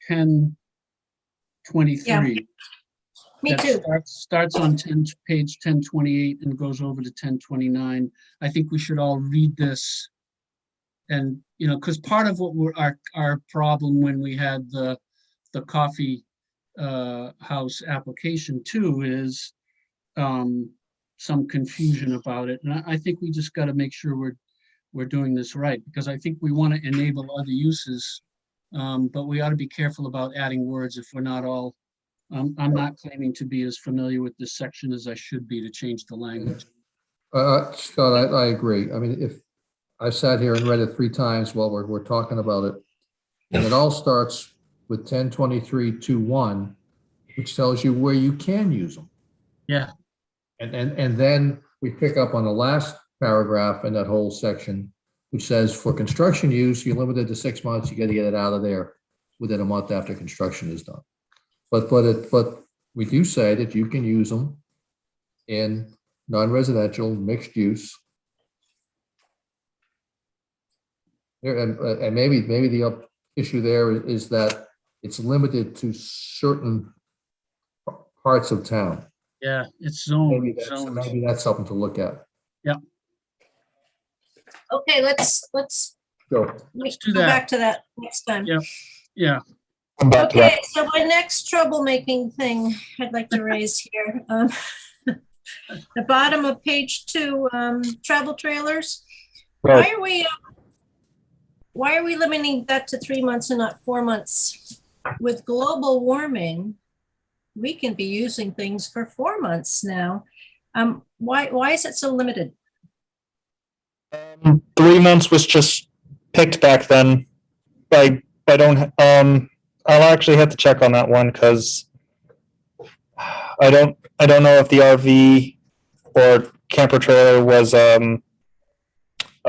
1023. Me that too. starts on page 1028 and goes over to 1029. I think we should all read this. And, because part of what our problem when we had the coffee house application too is some confusion about it. And I think we just got to make sure we're doing this right, because I think we want to enable other uses, but we ought to be careful about adding words if we're not all. I'm not claiming to be as familiar with this section as I should be to change the language. Scott, I agree. I mean, if I've sat here and read it 3 times while we're talking about it, and it all starts with 1023.2.1, which tells you where you can use them. Yeah. And then we pick up on the last paragraph in that whole section, which says for construction use, you're limited to 6 months. You got to get it out of there within a month after construction is done. But we do say that you can use them in non-residential mixed use. And maybe the issue there is that it's limited to certain parts of town. Yeah, it's Maybe zone. that's something to look at. Okay, let's So, do go that. back to that next time. Yeah. Yeah, Come back to that. Okay, so my next troublemaking thing I'd like to raise here. The bottom of page 2, travel trailers. Right. Why are we limiting that to 3 months and not 4 months? With global warming, we can be using things for 4 months now. Why is it so limited? 3 months was just picked back then. I don't, I'll actually have to check on that one because I don't know if the RV or camper trailer was a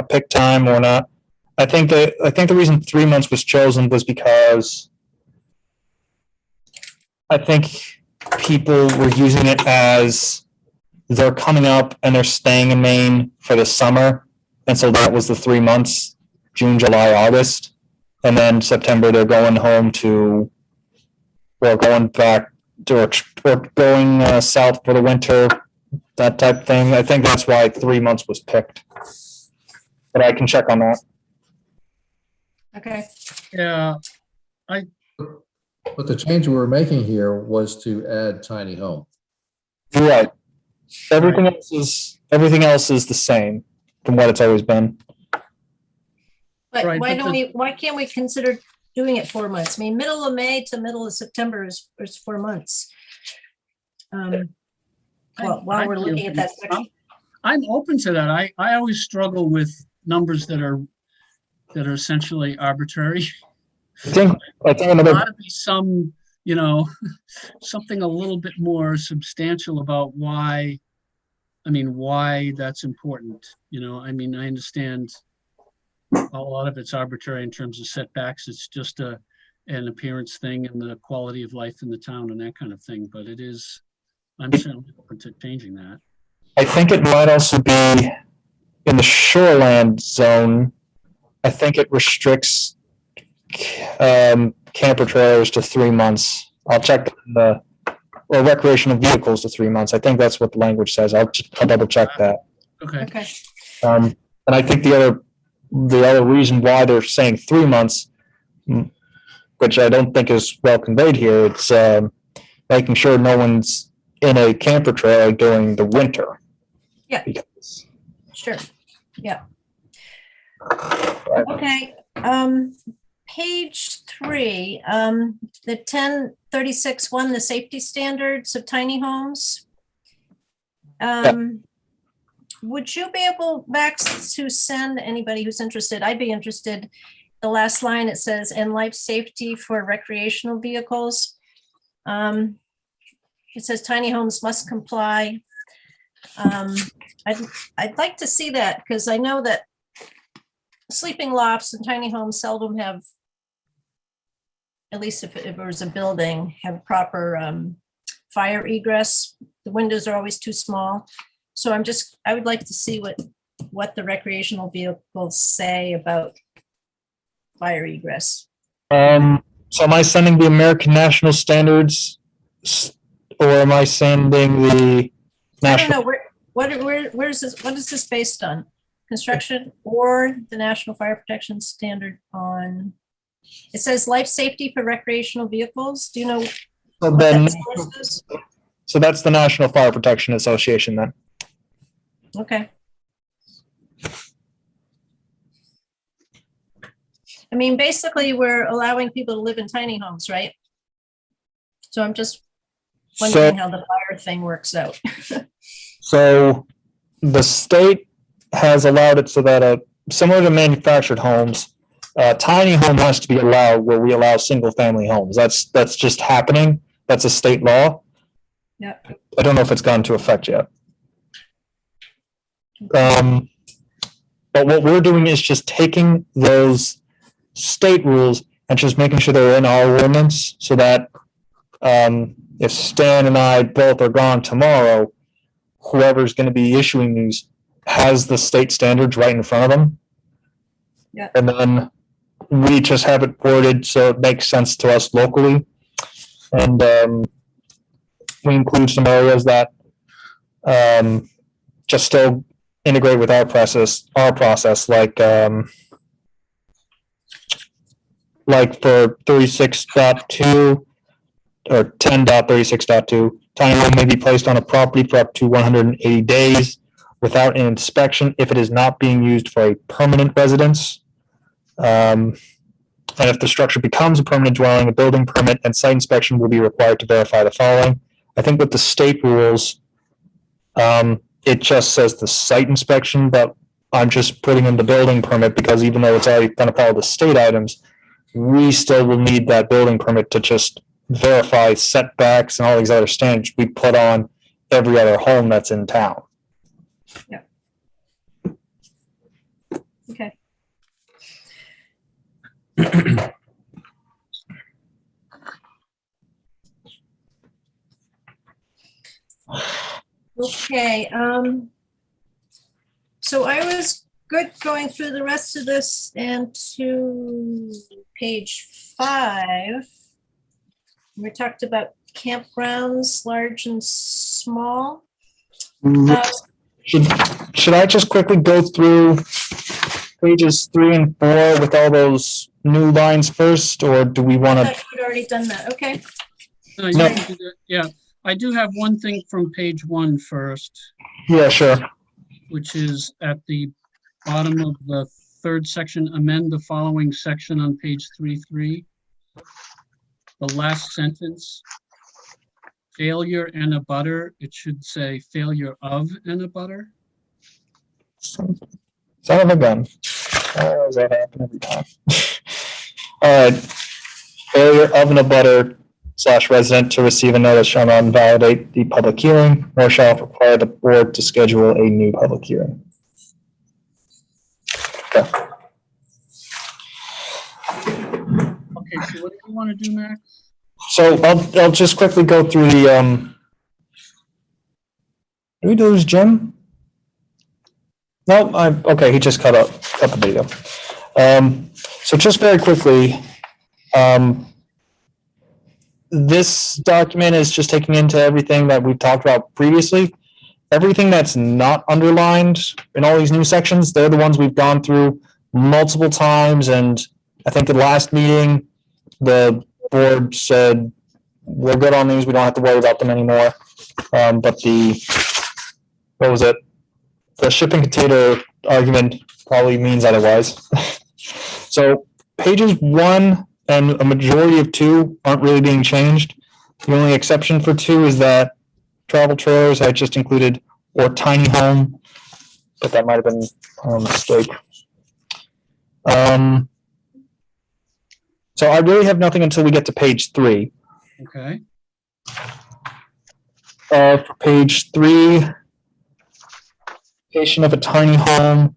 pick time or not. I think the reason 3 months was chosen was because I think people were using it as they're coming up and they're staying in Maine for the summer. And so that was the 3 months, June, July, August. And then September, they're going home to, or going back to, or going south for the winter, that type of thing. I think that's why 3 months was picked. But I can check on that. Okay. yeah. but the change we were making here was to add tiny home. You're right. Everything else is the same from what it's always been. But Right, why but why can't we consider doing it 4 months? I mean, middle of May to middle of September is 4 months. Well, while we're looking at that section. I'm open to that. I always struggle with numbers that are essentially arbitrary. I think There another, ought to be some, something a little bit more substantial about why that's important. I understand a lot of it's arbitrary in terms of setbacks. It's just an appearance thing and the quality of life in the town and that kind of thing. But I'm certainly open to changing that. I think it might also be in the shoreland zone. I think it restricts camper trailers to 3 months. I'll check or recreational vehicles to 3 months. I think that's what the language says. I'll double check that. Okay, Okay, And I think the other reason why they're saying 3 months, which I don't think is well conveyed here, it's making sure no one's in a camper trailer during the winter. Yeah. Because- sure, yeah. Okay, page 3, the 1036-1, the safety standards of tiny homes. Would you be able, Max, to send anybody who's interested? I'd be interested. The last line, it says, "and life safety for recreational vehicles." It says tiny homes must comply. I'd like to see that, because I know that sleeping lofts and tiny homes seldom have, at least if it was a building, have proper fire egress. The windows are always too small. So I would like to see what the recreational vehicles say about fire egress. So am I sending the American National Standards, or am I sending the I don't national? know, where is this, what is this based on? Construction or the National Fire Protection Standard on, it says life safety for recreational vehicles. Do you know So what then, that source is? so that's the National Fire Protection Association then. Okay. I mean, basically, we're allowing people to live in tiny homes, right? So I'm just wondering how the fire thing works out. So the state has allowed it so that similar to manufactured homes, tiny home has to be allowed where we allow single family homes. That's just happening. That's a state law. Yeah. I don't know if it's gone into effect yet. But what we're doing is just taking those state rules and just making sure they're in our ordinance, so that if Stan and I both are gone tomorrow, whoever's going to be issuing these has the state standards right in front of them. Yeah. And then we just have it worded so it makes sense to us locally. And we include some areas that just still integrate with our process, like for 36.2 or 10.36.2, tiny home may be placed on a property for up to 180 days without an inspection if it is not being used for a permanent residence. And if the structure becomes a permanent dwelling, a building permit and site inspection will be required to verify the following. I think with the state rules, it just says the site inspection, but I'm just putting in the building permit because even though it's already going to follow the state items, we still will need that building permit to just verify setbacks and all these other standards we put on every other home that's in town. Yeah. Okay. Okay, so I was good going through the rest of this, and to page 5, we talked about campgrounds, large and small. Should I just quickly go through pages 3 and 4 with all those new lines first, or do we want I to? thought you'd already done that, okay. no, you No. can do that. Yeah, I do have one thing from page 1 first, Yeah, sure. which is at the bottom of the 3rd section, amend the following section on page 3.3. The last sentence, failure and a butter, it should say failure of and a butter. Son of a gun. How does that happen every time? All right. Failure of an abutter / resident to receive a notice shall not invalidate the public hearing, nor shall it require the board to schedule a new public hearing. Okay. Okay, so what do you want to do, Max? So I'll just quickly go through the did we lose Jim? No, okay, he just cut the video. So just very quickly, This document is just taking into everything that we've talked about previously. Everything that's not underlined in all these new sections, they're the ones we've gone through multiple times. And I think the last meeting, the board said, we're good on these. We don't have to worry about them anymore. But what was it? The shipping container argument probably means otherwise. So pages 1 and a majority of 2 aren't really being changed. The only exception for 2 is that travel trailers I just included or tiny home, but that might have been a mistake. So I really have nothing until we get to page 3. Okay. For page 3, location of a tiny home,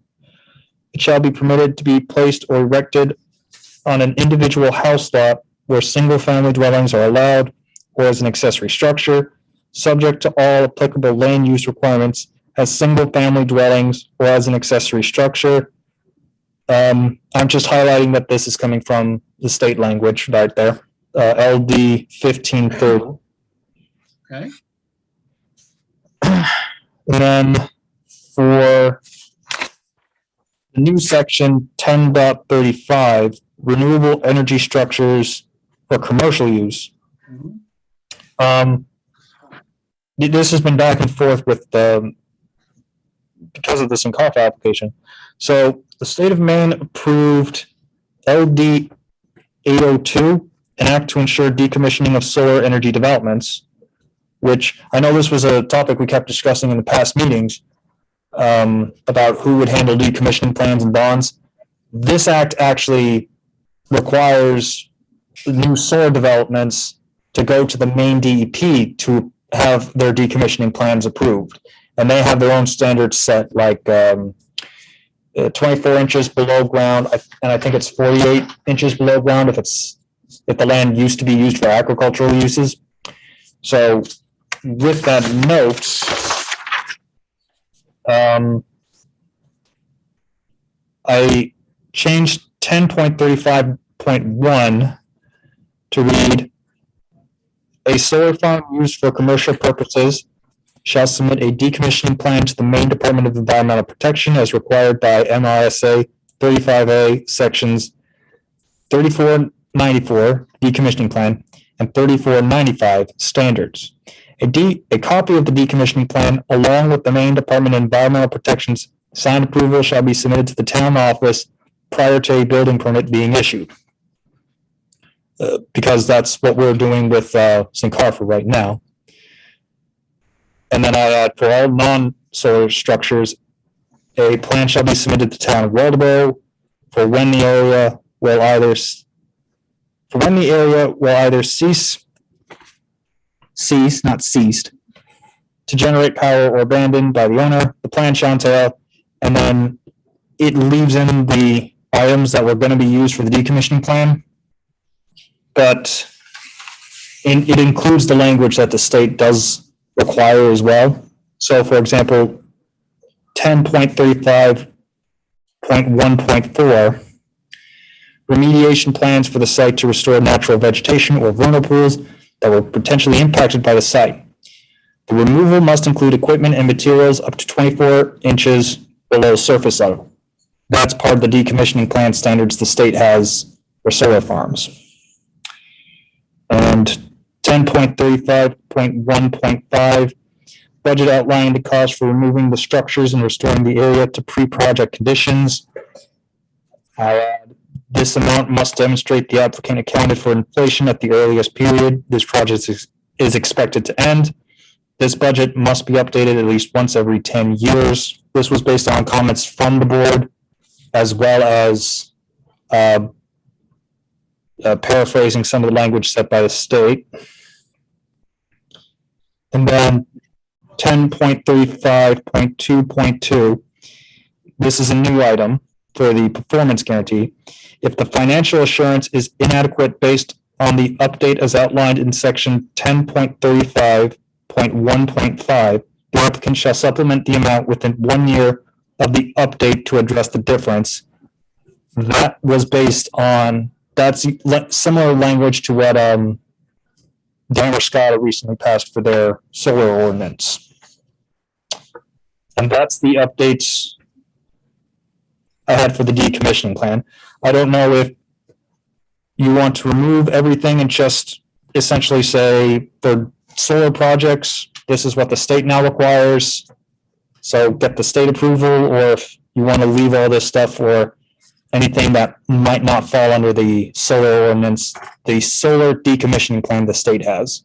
it shall be permitted to be placed or erected on an individual house lot where single-family dwellings are allowed or as an accessory structure, subject to all applicable land use requirements as single-family dwellings or as an accessory structure. I'm just highlighting that this is coming from the state language right there, LD 1530. Okay. And then for the new section 10.35, renewable energy structures for commercial use. This has been back and forth with because of the Sincarfa application. So the state of Maine approved LD 802, an act to ensure decommissioning of solar energy developments, which I know this was a topic we kept discussing in the past meetings about who would handle decommissioning plans and bonds. This act actually requires new solar developments to go to the Maine DEP to have their decommissioning plans approved. And they have their own standards set, like 24 inches below ground, and I think it's 48 inches below ground if the land used to be used for agricultural uses. So with that note, I changed 10.35.1 to read, a solar farm used for commercial purposes shall submit a decommissioning plan to the Maine Department of Environmental Protection as required by MRSA 35A sections 3494 decommissioning plan and 3495 standards. A copy of the decommissioning plan along with the Maine Department of Environmental Protection's signed approval shall be submitted to the town office prior to a building permit being issued. Because that's what we're doing with Sincarfa right now. And then I add, for all non-solar structures, a plan shall be submitted to the town of Waldeboro for when the area will either cease, not ceased, to generate power or abandoned by the owner. The plan shall entail, and then it leaves in the items that were going to be used for the decommissioning plan. But it includes the language that the state does require as well. So, for example, 10.35.1.4, remediation plans for the site to restore natural vegetation or vernal pools that were potentially impacted by the site. The removal must include equipment and materials up to 24 inches below surface level. That's part of the decommissioning plan standards the state has for solar farms. And 10.35.1.5, budget outlining the cost for removing the structures and restoring the area to pre-project conditions. This amount must demonstrate the applicant accounted for inflation at the earliest period this project is expected to end. This budget must be updated at least once every 10 years. This was based on comments from the board, as well as paraphrasing some of the language set by the state. And then 10.35.2.2, this is a new item for the performance guarantee. If the financial assurance is inadequate based on the update as outlined in section 10.35.1.5, the applicant shall supplement the amount within 1 year of the update to address the difference. That was based on that's similar language to what Denver Scott recently passed for their solar ordinance. And that's the updates I had for the decommissioning plan. I don't know if you want to remove everything and just essentially say for solar projects, this is what the state now requires. So get the state approval, or if you want to leave all this stuff for anything that might not fall under the solar ordinance, the solar decommissioning plan the state has.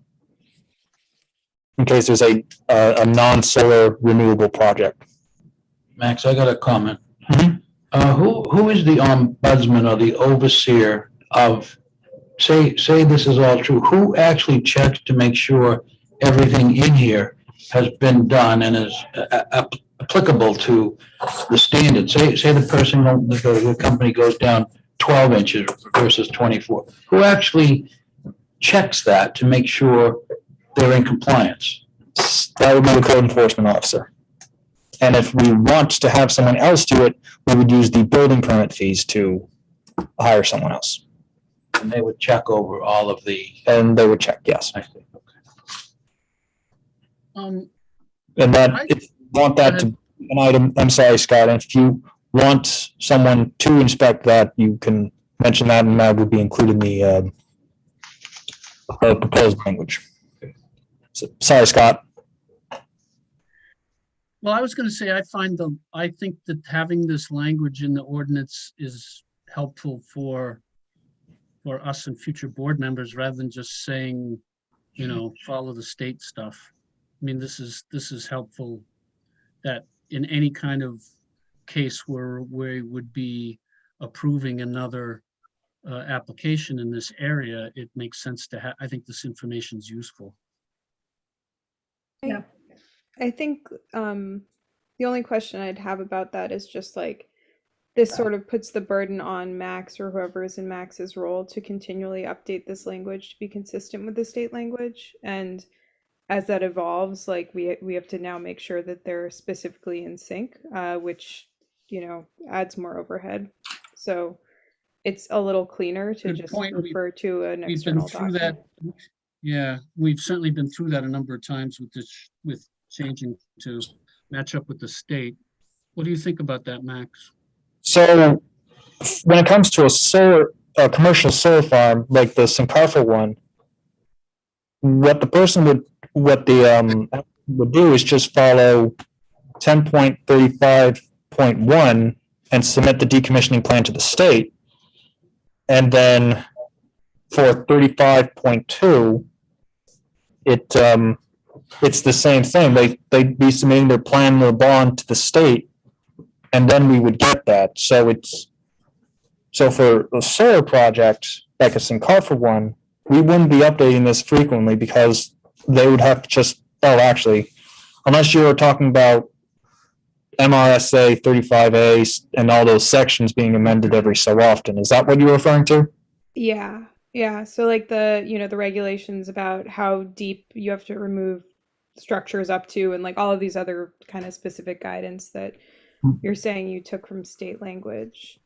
In case there's a non-solar renewable project. Max, I got a comment. Mhm. Who is the ombudsman or the overseer of, say this is all true, who actually checks to make sure everything in here has been done and is applicable to the standard? Say the person, the company goes down 12 inches versus 24. Who actually checks that to make sure they're in compliance? That would be the code enforcement officer. And if we want to have someone else do it, we would use the building permit fees to hire someone else. And they would check over all of the. And they would check, yes. I see, okay. And that, if you want that to be an item, I'm sorry, Scott, if you want someone to inspect that, you can mention that, and that would be included in the proposed language. So, sorry, Scott. Well, I was going to say, I think that having this language in the ordinance is helpful for us and future board members, rather than just saying, follow the state stuff. I mean, this is helpful, that in any kind of case where we would be approving another application in this area, it makes sense to have, I think this information is useful. Yeah. I think the only question I'd have about that is just like, this sort of puts the burden on Max or whoever is in Max's role to continually update this language to be consistent with the state language. And as that evolves, like we have to now make sure that they're specifically in sync, which, adds more overhead. So it's a little cleaner to Good just point. refer to an We've been external through document. that. Yeah, we've certainly been through that a number of times with changing to match up with the state. What do you think about that, Max? So when it comes to a commercial solar farm like the Sincarfa one, what the would do is just follow 10.35.1 and submit the decommissioning plan to the state. And then for 35.2, it's the same thing. They'd be submitting their plan or bond to the state, and then we would get that. So for a solar project, like a Sincarfa one, we wouldn't be updating this frequently because they would have to just, actually, unless you were talking about MRSA 35A and all those sections being amended every so often. Is that what you're referring to? Yeah. Yeah. So like the regulations about how deep you have to remove structures up to, and like all of these other kind of specific guidance that you're saying you took from state language.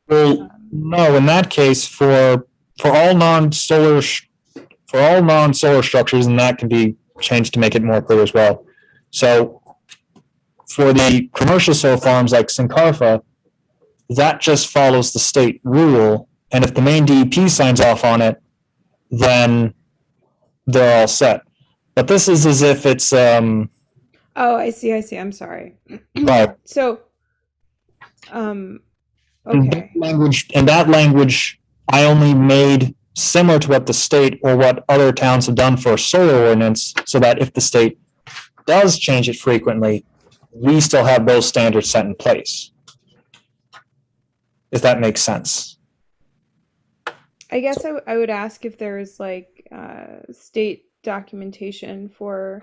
Well, no, in that case, for all non-solar structures, and that can be changed to make it more clear as well. So for the commercial solar farms like Sincarfa, that just follows the state rule. And if the main DEP signs off on it, then they're all set. But this is as if it's Oh, I see. I'm sorry. right. So okay. That language I only made similar to what the state or what other towns have done for a solar ordinance, so that if the state does change it frequently, we still have those standards set in place. If that makes sense. I guess I would ask if there's like state documentation for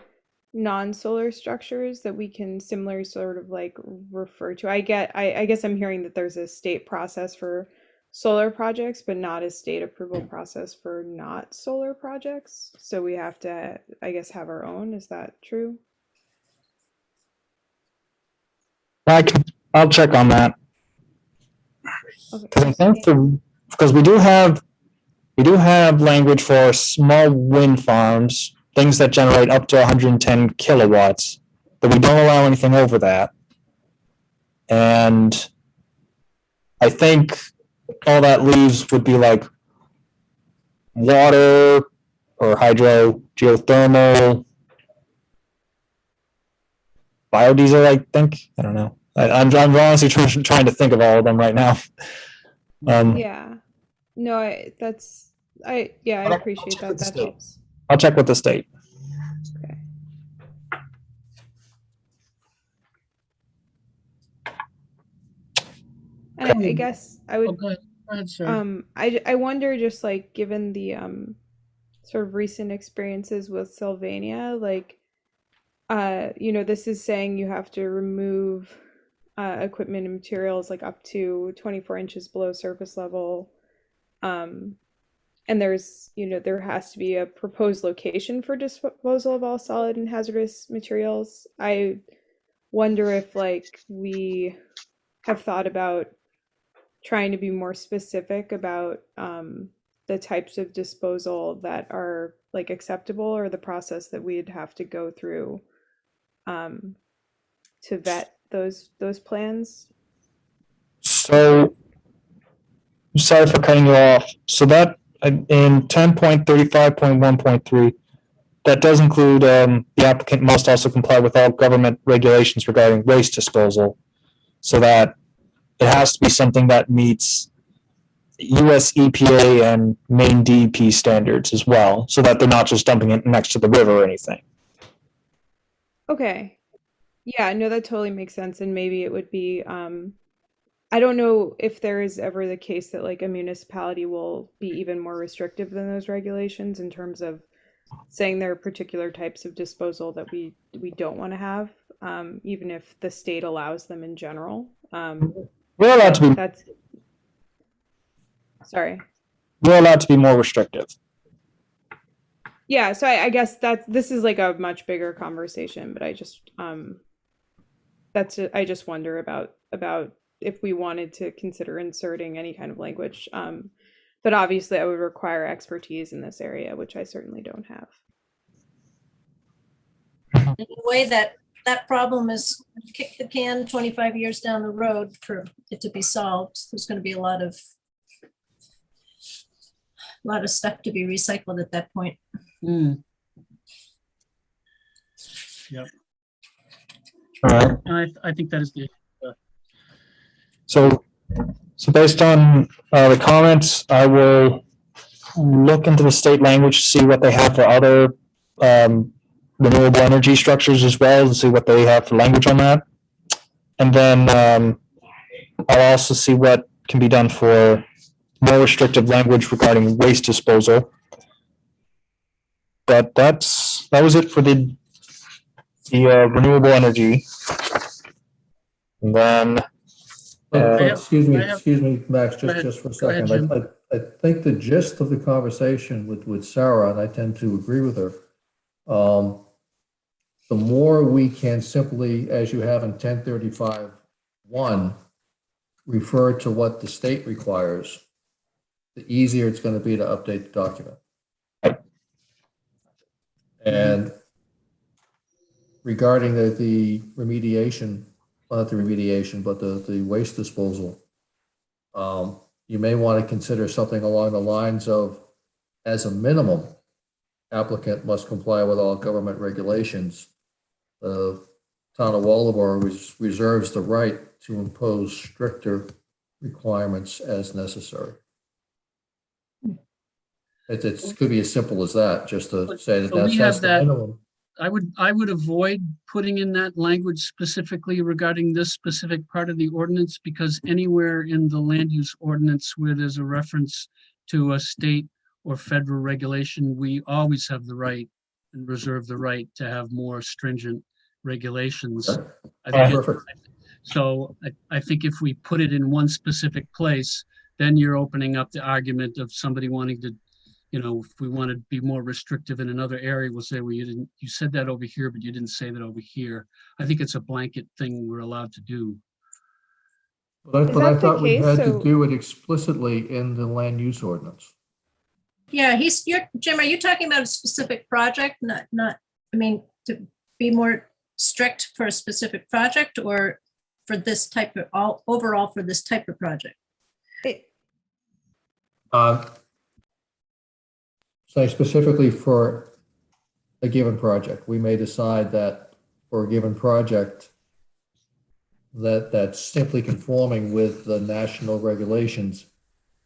non-solar structures that we can similarly sort of like refer to. I guess I'm hearing that there's a state process for solar projects, but not a state approval process for not solar projects. So we have to, I guess, have our own. Is that true? I'll check on that. Okay. Because I think because we do have We do have language for small wind farms, things that generate up to 110 kilowatts, but we don't allow anything over that. And I think all that leaves would be like water or hydro, geothermal, biodiesel, I think. I don't know. I'm honestly trying to think of all of them right now. Yeah. No, I appreciate that. That helps. I'll check with the state. Okay. And I guess I would, Go ahead, sir. I wonder, just like, given the sort of recent experiences with Sylvania, like, this is saying you have to remove equipment and materials like up to 24 inches below surface level. And there's, there has to be a proposed location for disposal of all solid and hazardous materials. I wonder if, like, we have thought about trying to be more specific about the types of disposal that are, like, acceptable, or the process that we'd have to go through to vet those plans. So, sorry for cutting you off. So that in 10.35.1.3, that does include the applicant must also comply with all government regulations regarding waste disposal, so that it has to be something that meets US EPA and Maine DEP standards as well, so that they're not just dumping it next to the river or anything. Okay. Yeah, no, that totally makes sense. And maybe it would be, I don't know if there is ever the case that, like, a municipality will be even more restrictive than those regulations in terms of saying there are particular types of disposal that we don't want to have, even if the state allows them in general. We're allowed to be. Sorry. We're allowed to be more restrictive. Yeah, so I guess this is like a much bigger conversation, but I just I just wonder about if we wanted to consider inserting any kind of language. But obviously I would require expertise in this area, which I certainly don't have. In a way that problem is kick the can 25 years down the road for it to be solved. There's going to be a lot of stuff to be recycled at that point. Mm. Yep. All right. I think that is the. So based on the comments, I will look into the state language to see what they have for other renewable energy structures as well, to see what they have for language on that. And then I'll also see what can be done for more restrictive language regarding waste disposal. But that was it for the renewable energy. And then Excuse me, Max, just for a Go ahead, second. Jim. I think the gist of the conversation with Sarah, and I tend to agree with her, the more we can simply, as you have in 1035-1, refer to what the state requires, the easier it's going to be to update the document. And regarding the remediation, not the remediation, but the waste disposal, you may want to consider something along the lines of, as a minimum, applicant must comply with all government regulations. The town of Waldoboro reserves the right to impose stricter requirements as necessary. It could be as simple as that, just to say that that's the minimum. I would avoid putting in that language specifically regarding this specific part of the ordinance, because anywhere in the land use ordinance where there's a reference to a state or federal regulation, we always have the right and reserve the right to have more stringent regulations. Perfect. I think if we put it in one specific place, then you're opening up the argument of somebody wanting to, if we want to be more restrictive in another area, we'll say, well, you said that over here, but you didn't say that over here. I think it's a blanket thing we're allowed to do. But I thought we had to do it explicitly in the land use ordinance. Yeah, Jim, are you talking about a specific project? I mean, to be more strict for a specific project or for this type of, overall for this type of project? Say specifically for a given project, we may decide that for a given project, that's simply conforming with the national regulations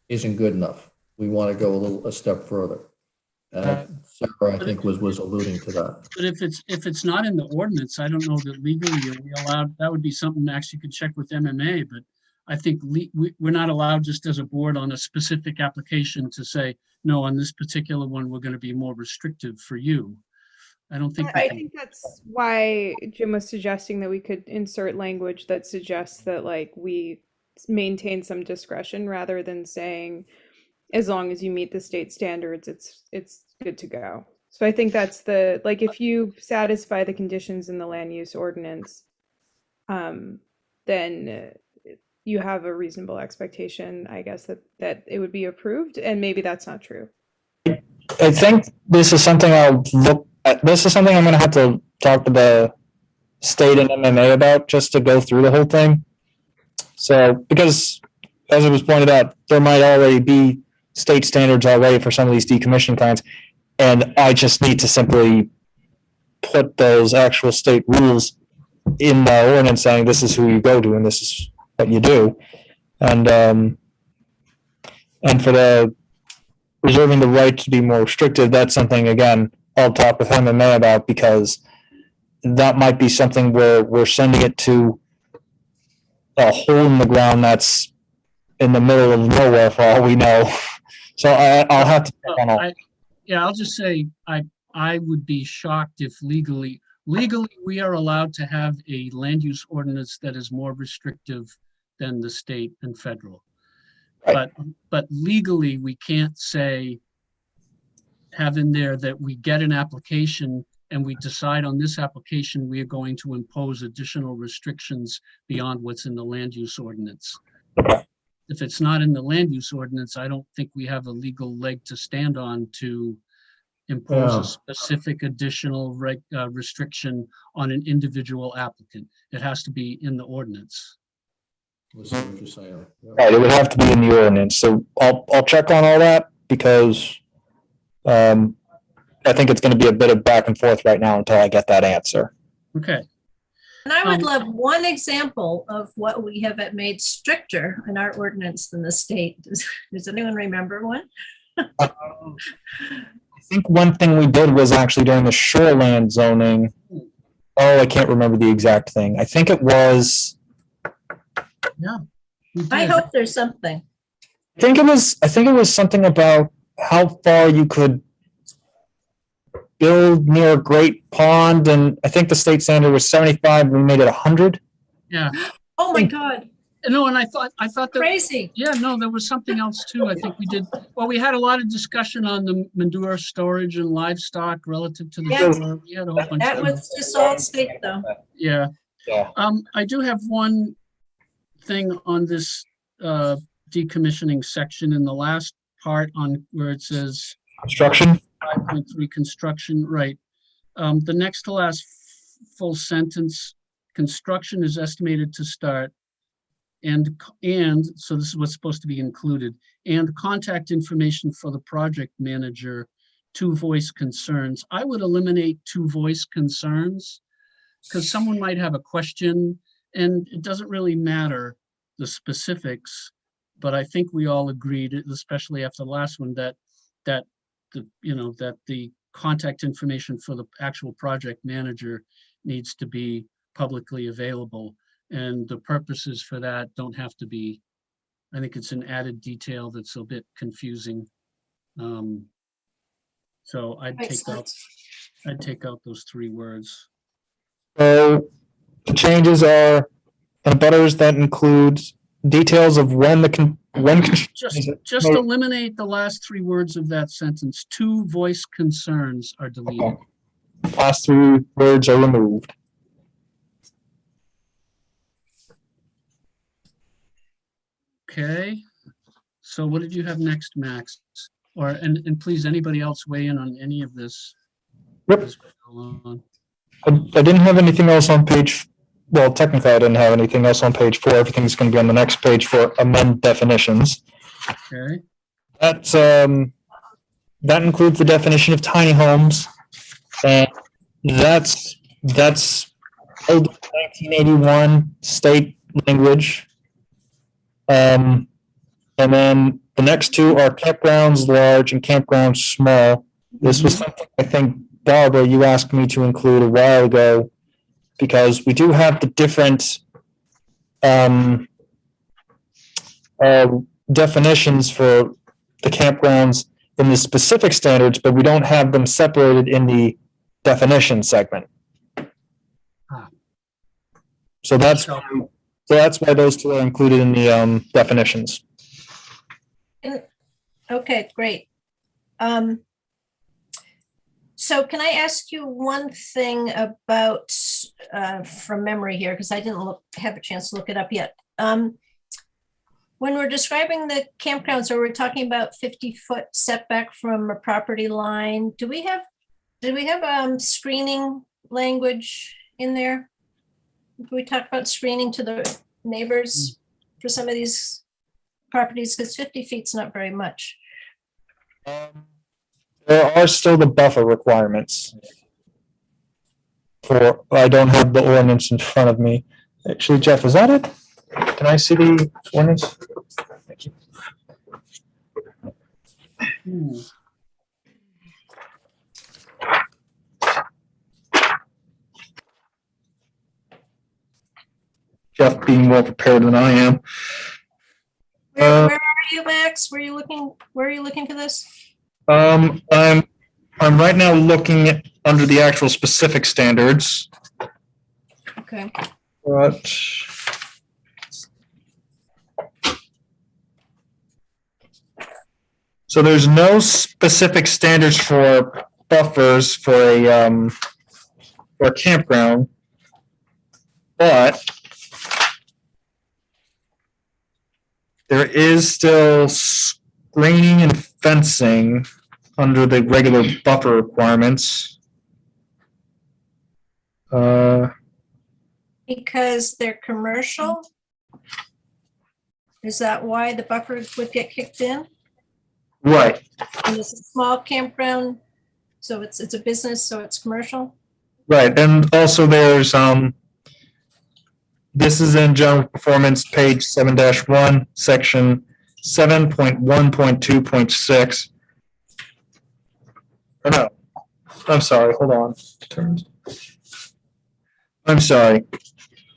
isn't good enough. We want to go a step further. Sarah, I think, was alluding to that. But if it's not in the ordinance, I don't know that legally are we allowed, that would be something Max you could check with MMA, but I think we're not allowed just as a board on a specific application to say, no, on this particular one, we're going to be more restrictive for you. I don't think. I think that's why Jim was suggesting that we could insert language that suggests that like we maintain some discretion rather than saying, as long as you meet the state standards, it's good to go. So I think that's like, if you satisfy the conditions in the land use ordinance, then you have a reasonable expectation, I guess, that it would be approved, and maybe that's not true. I think this is something I'll look at. This is something I'm going to have to talk to the state and MMA about just to go through the whole thing. So, because as it was pointed out, there might already be state standards already for some of these decommissioning plans, and I just need to simply put those actual state rules in the ordinance saying this is who you go to and this is what you do, and for the reserving the right to be more restrictive, that's something, again, I'll talk with MMA about, because that might be something where we're sending it to a hole in the ground that's in the middle of nowhere for all we know. So I'll have to check on all. I'll just say I would be shocked if legally we are allowed to have a land use ordinance that is more restrictive than the state and federal. Right. But legally we can't say, have in there that we get an application and we decide on this application we are going to impose additional restrictions beyond what's in the land use ordinance. If it's not in the land use ordinance, I don't think we have a legal leg to stand on to impose a specific additional restriction on an individual applicant. It has to be in the ordinance. Listen to what you're saying. Right, it would have to be in the ordinance. So I'll check on all that, because I think it's going to be a bit of back and forth right now until I get that answer. Okay. And I would love one example of what we have made stricter in our ordinance than the state. Does anyone remember one? I think one thing we did was actually during the shoreline zoning. Oh, I can't remember the exact thing. I think it was. Yeah. I hope there's something. I think it was something about how far you could build near a great pond, and I think the state standard was 75. We made it 100. Yeah. Oh my God. No, and I thought that, crazy. Yeah, no, there was something else too. I think we did. Well, we had a lot of discussion on the manure storage and livestock relative to the manure. We had a whole bunch that of was just all state though. Yeah. Yeah. I do have one thing on this decommissioning section in the last part on where it says Construction. 5.3 construction, right. The next to last full sentence, construction is estimated to start, and so this is what's supposed to be included, and contact information for the project manager to voice concerns. I would eliminate to voice concerns, because someone might have a question and it doesn't really matter the specifics, but I think we all agreed, especially after the last one, that the contact information for the actual project manager needs to be publicly available, and the purposes for that don't have to be. I think it's an added detail that's a bit confusing. So I'd take out those 3 words. So the changes are in butters that includes details of when Just eliminate the last 3 words of that sentence. 2 voice concerns are deleted. Okay. Last 3 words are removed. Okay. So what did you have next, Max? and please, anybody else weigh in on any of this? Yep. as we go along? I didn't have anything else on page, well, technically I didn't have anything else on page 4. Everything's going to be on the next page for amend definitions. Okay, That's, that includes the definition of tiny homes. And that's old 1981 state language. And then the next two are campgrounds large and campgrounds small. This was something I think, Barbara, you asked me to include a while ago, because we do have the different definitions for the campgrounds in the specific standards, but we don't have them separated in the definition segment. Ah. So that's why those two are included in the definitions. Okay, great. So can I ask you one thing about, from memory here, because I didn't have a chance to look it up yet. When we're describing the campgrounds, or we're talking about 50-foot setback from a property line, do we have screening language in there? Do we talk about screening to the neighbors for some of these properties? Because 50 feet's not very much. There are still the buffer requirements. I don't have the ordinance in front of me. Actually, Jeff, is that it? Can I see the ordinance? Thank you. Jeff being more prepared than I am. Where are you, Max? Where are you looking for this? I'm right now looking at, under the actual specific standards. Okay. But so there's no specific standards for buffers for a campground, but there is still screening and fencing under the regular buffer requirements. Because they're commercial? Is that why the buffer would get kicked in? Right. And it's a small campground, so it's a business, so it's commercial? Right, and also there's, this is in general performance, page 7-1, section 7.1.2.6. Or no, I'm sorry, hold on. I'm sorry,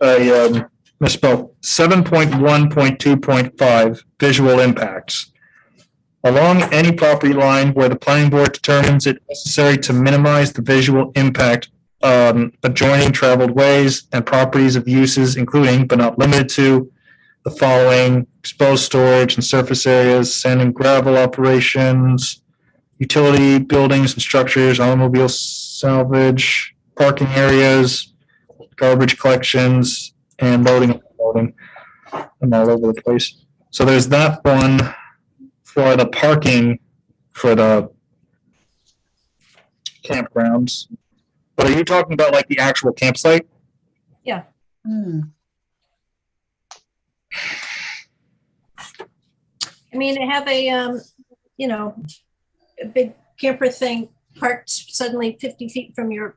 I misspoke. 7.1.2.5, visual impacts. Along any property line where the planning board determines it necessary to minimize the visual impact adjoining traveled ways and properties of uses, including but not limited to the following: exposed storage and surface areas, sand and gravel operations, utility buildings and structures, automobile salvage, parking areas, garbage collections, and loading and unloading. I'm all over the place. So there's that one for the parking for the campgrounds. But are you talking about like the actual campsite? Yeah. I mean, I have a big camper thing parked suddenly 50 feet from your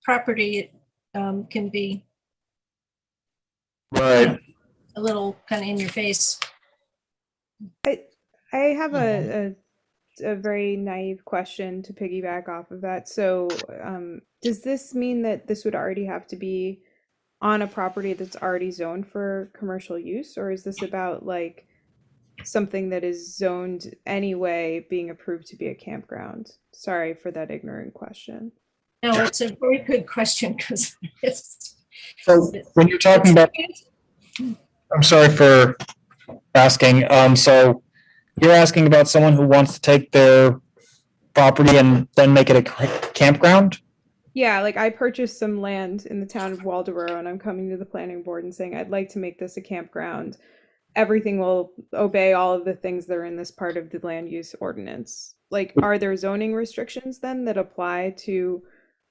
property. It can be Right. a little kind of in your face. I have a very naive question to piggyback off of that. So does this mean that this would already have to be on a property that's already zoned for commercial use? Or is this about like something that is zoned anyway being approved to be a campground? Sorry for that ignorant question. No, it's a very good question because it's. So when you're talking about, I'm sorry for asking. So you're asking about someone who wants to take their property and then make it a campground? Yeah, like I purchased some land in the town of Waldoboro and I'm coming to the planning board and saying I'd like to make this a campground. everything will obey all of the things that are in this part of the land use ordinance. Like, are there zoning restrictions then that apply to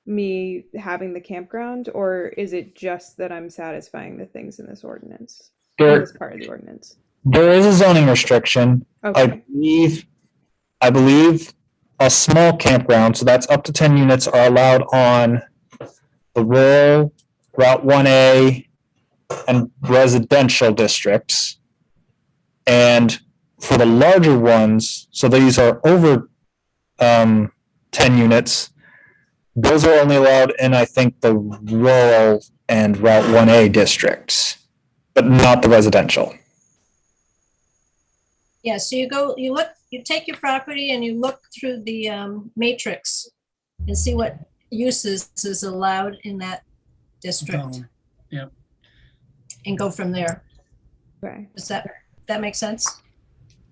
me having the campground, or is it just that I'm satisfying the things in this ordinance, in this part of the ordinance? There is a zoning restriction. Okay. I believe a small campground, so that's up to 10 units, are allowed on the rural, Route 1A, and residential districts. And for the larger ones, so these are over 10 units, those are only allowed in, I think, the rural and Route 1A districts, but not the residential. Yeah, so you look, you take your property and you look through the matrix and see what uses is allowed in that district. Yeah. And go from there. Okay. Does that make sense?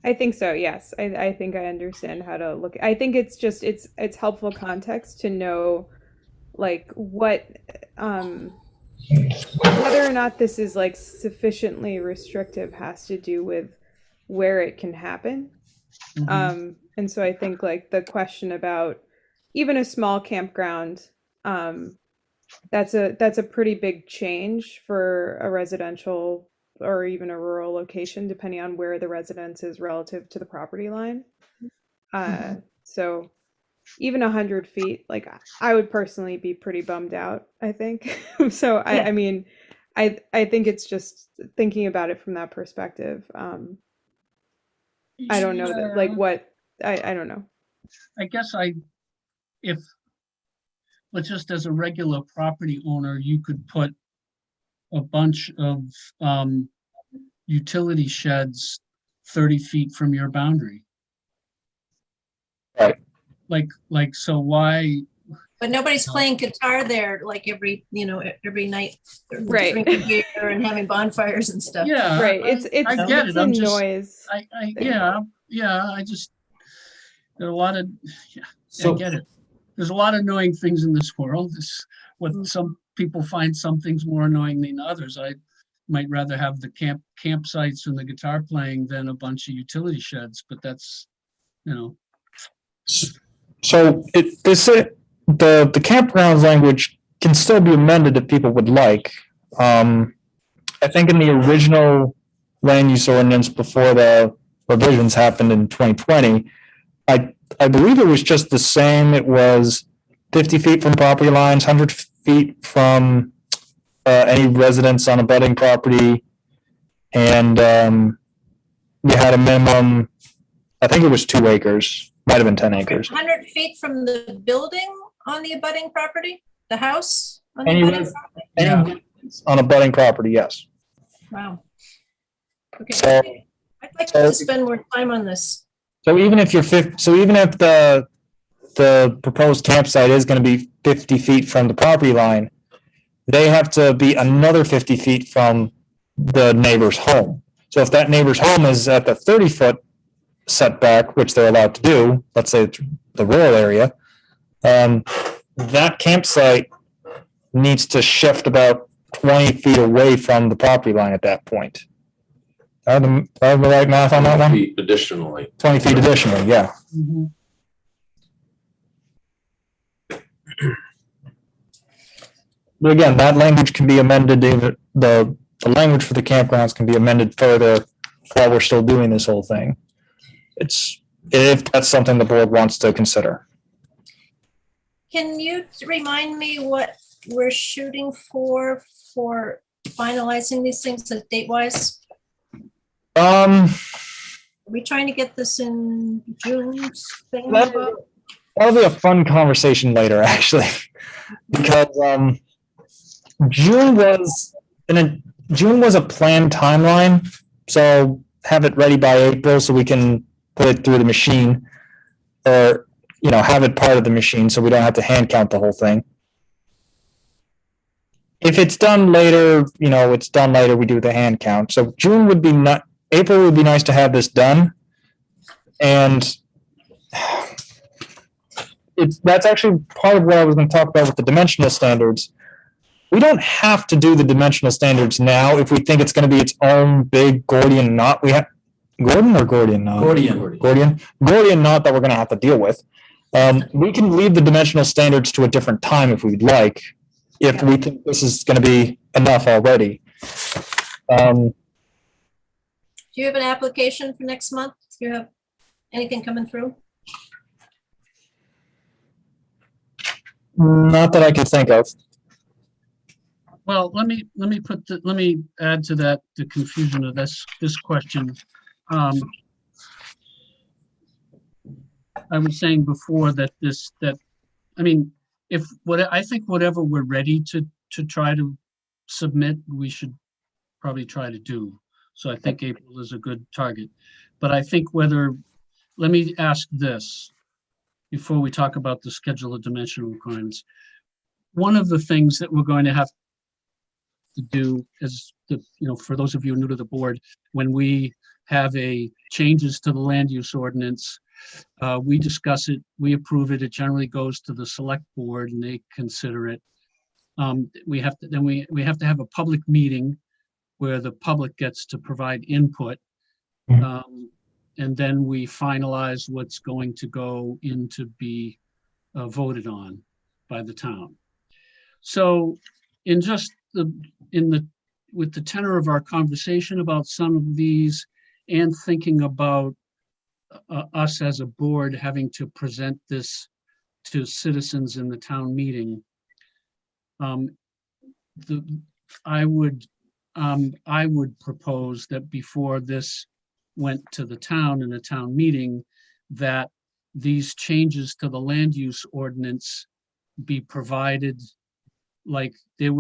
I think so. Yes. I think I understand how to look. I think it's just, it's helpful context to know like what, whether or not this is like sufficiently restrictive has to do with where it can happen. And so I think like the question about even a small campground, that's a pretty big change for a residential or even a rural location, depending on where the residence is relative to the property line. So even 100 feet, like I would personally be pretty bummed out, I think. So Yeah. I mean, I think it's just thinking about it from that perspective. I don't know that, like what, I don't know. I guess if, but just as a regular property owner, you could put a bunch of utility sheds 30 feet from your boundary. Right. Like, so why? But nobody's playing guitar there like every night. Right. Drinking beer and having bonfires and stuff. Yeah. Right. It's I get it's it. a I'm just, noise. I just, there are a lot of, I So, get it. There's a lot of annoying things in this world. This, what some people find some things more annoying than others. I might rather have the campsites and the guitar playing than a bunch of utility sheds, but that's, so the campgrounds language can still be amended if people would like. I think in the original land use ordinance before the revisions happened in 2020, I believe it was just the same. It was 50 feet from property lines, 100 feet from any residence on a budding property, and you had a minimum, I think it was 2 acres, might have been 10 acres. 100 feet from the building on the abutting property, the house on the Any abutting res- property? Any residence on a budding property, yes. Wow. Okay. So- I'd like to spend more time on this. So even if the proposed campsite is going to be 50 feet from the property line, they have to be another 50 feet from the neighbor's home. So if that neighbor's home is at the 30-foot setback, which they're allowed to do, let's say it's the rural area, that campsite needs to shift about 20 feet away from the property line at that point. I have the right math on that one? Feet additionally. 20 feet additionally, yeah. But again, that language can be amended, the language for the campgrounds can be amended further while we're still doing this whole thing. If that's something the board wants to consider. Can you remind me what we're shooting for finalizing these things date-wise? Are we trying to get this in June? That'll be a fun conversation later, actually, because June was a planned timeline, so have it ready by April so we can put it through the machine, or have it part of the machine so we don't have to hand count the whole thing. If it's done later, it's done later, we do the hand count. So June would be not. April would be nice to have this done, and that's actually part of what I was going to talk about with the dimensional standards. we don't have to do the dimensional standards now if we think it's going to be its own big Gordian knot. We have Gordian knot. Gordian knot that we're going to have to deal with. We can leave the dimensional standards to a different time if we'd like, if we think this is going to be enough already. Do you have an application for next month? Do you have anything coming through? Not that I can think of. Well, let me add to that, the confusion of this question. I was saying before that I think whatever we're ready to try to submit, we should probably try to do. So I think April is a good target. But I think let me ask this before we talk about the schedule of dimensional requirements. One of the things that we're going to have to do is, for those of you new to the board, when we have changes to the land use ordinance, we discuss it, we approve it, it generally goes to the select board and they consider it. We have to have a public meeting where the public gets to provide input. And then we finalize what's going to go in to be voted on by the town. So with the tenor of our conversation about some of these and thinking about us as a board having to present this to citizens in the town meeting, I would propose that before this went to the town in a town meeting, that these changes to the land use ordinance be provided, like you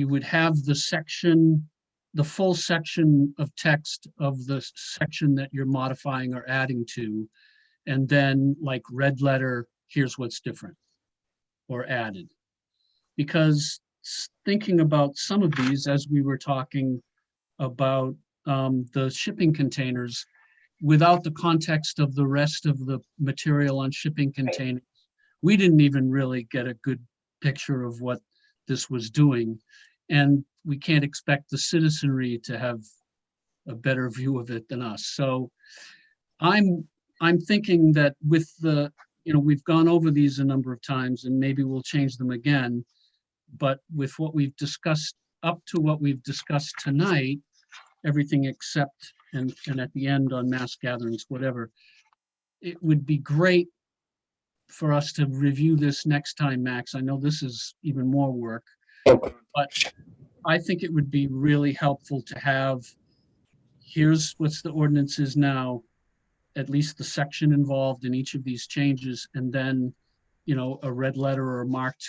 would have the full section of text of the section that you're modifying or adding to, and then like red letter, here's what's different or added. Because thinking about some of these, as we were talking about the shipping containers, without the context of the rest of the material on shipping containers, we didn't even really get a good picture of what this was doing. And we can't expect the citizenry to have a better view of it than us. So I'm thinking that with we've gone over these a number of times and maybe we'll change them again, but with what we've discussed up to what we've discussed tonight, everything except, and at the end on mass gatherings, whatever, it would be great for us to review this next time, Max. I know this is even more work, but I think it would be really helpful to have, here's what's the ordinance is now, at least the section involved in each of these changes, and then, a red letter or a marked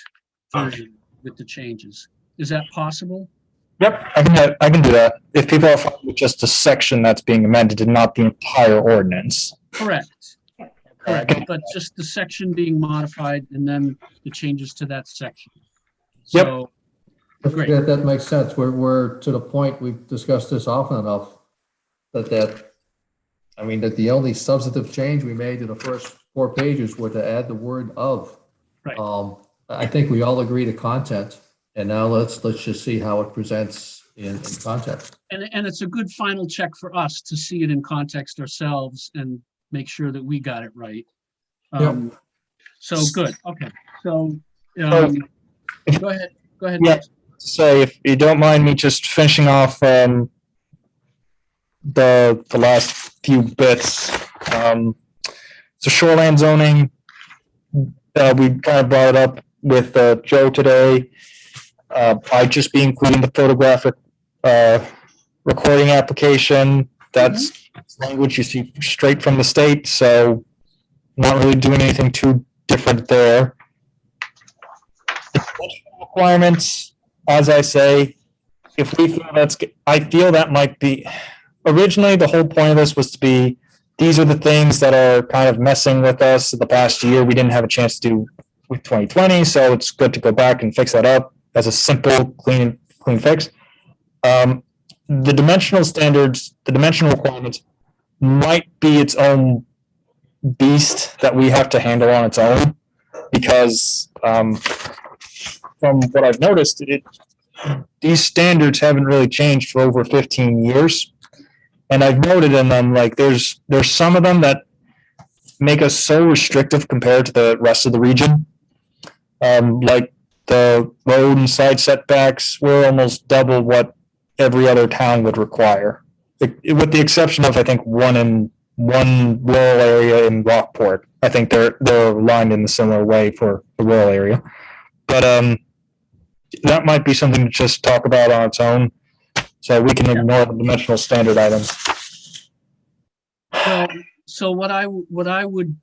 version with the changes. Is that possible? Yep, I can do that. If people are fine with just a section that's being amended and not the entire ordinance. Correct. But just the section being modified and then the changes to that section. So, great. That makes sense. We're to the point, we've discussed this often enough that the only substantive change we made in the first 4 pages were to add the word of. Right. I think we all agree to content, and now let's just see how it presents in context. And it's a good final check for us to see it in context ourselves and make sure that we got it right. So good. Okay. So go ahead. Yeah. So if you don't mind me just finishing off the last few bits. So shoreline zoning, we kind of brought it up with Joe today. I'd just be including the photographic recording application. That's language you see straight from the state, so not really doing anything too different there. The requirements, as I say, if we feel I feel that might be, originally the whole point of this was to be, these are the things that are kind of messing with us the past year. We didn't have a chance to do with 2020, so it's good to go back and fix that up as a simple, clean fix. The dimensional standards, the dimensional requirements might be its own beast that we have to handle on its own, because from what I've noticed, these standards haven't really changed for over 15 years. And I've noted in them, like, there's some of them that make us so restrictive compared to the rest of the region. Like the road and side setbacks, we're almost double what every other town would require. With the exception of, I think, one rural area in Rockport. I think they're aligned in a similar way for the rural area. But that might be something to just talk about on its own, so we can ignore the dimensional standard items. Well, so what I would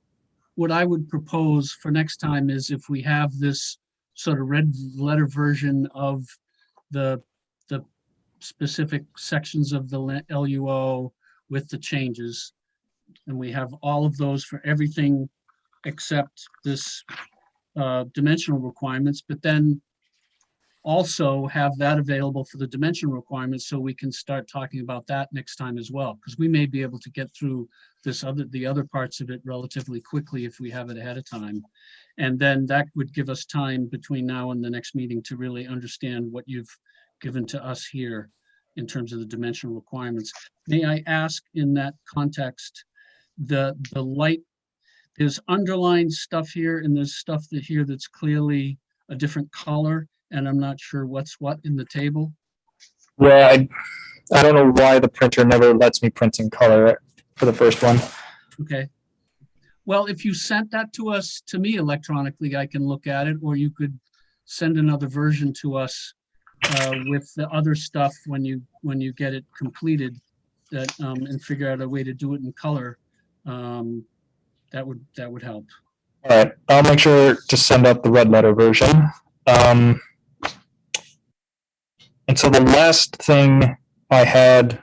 propose for next time is if we have this sort of red letter version of the specific sections of the LUO with the changes, and we have all of those for everything except this dimensional requirements, but then also have that available for the dimensional requirements, so we can start talking about that next time as well, because we may be able to get through the other parts of it relatively quickly if we have it ahead of time. And then that would give us time between now and the next meeting to really understand what you've given to us here in terms of the dimensional requirements. May I ask, in that context, the light, there's underlined stuff here and there's stuff here that's clearly a different color, and I'm not sure what's what in the table. Yeah, I don't know why the printer never lets me print in color for the first one. Okay. Well, if you sent that to me electronically, I can look at it, or you could send another version to us with the other stuff when you get it completed, that and figure out a way to do it in color. That would help. All right, I'll make sure to send out the red letter version. And so the last thing I had.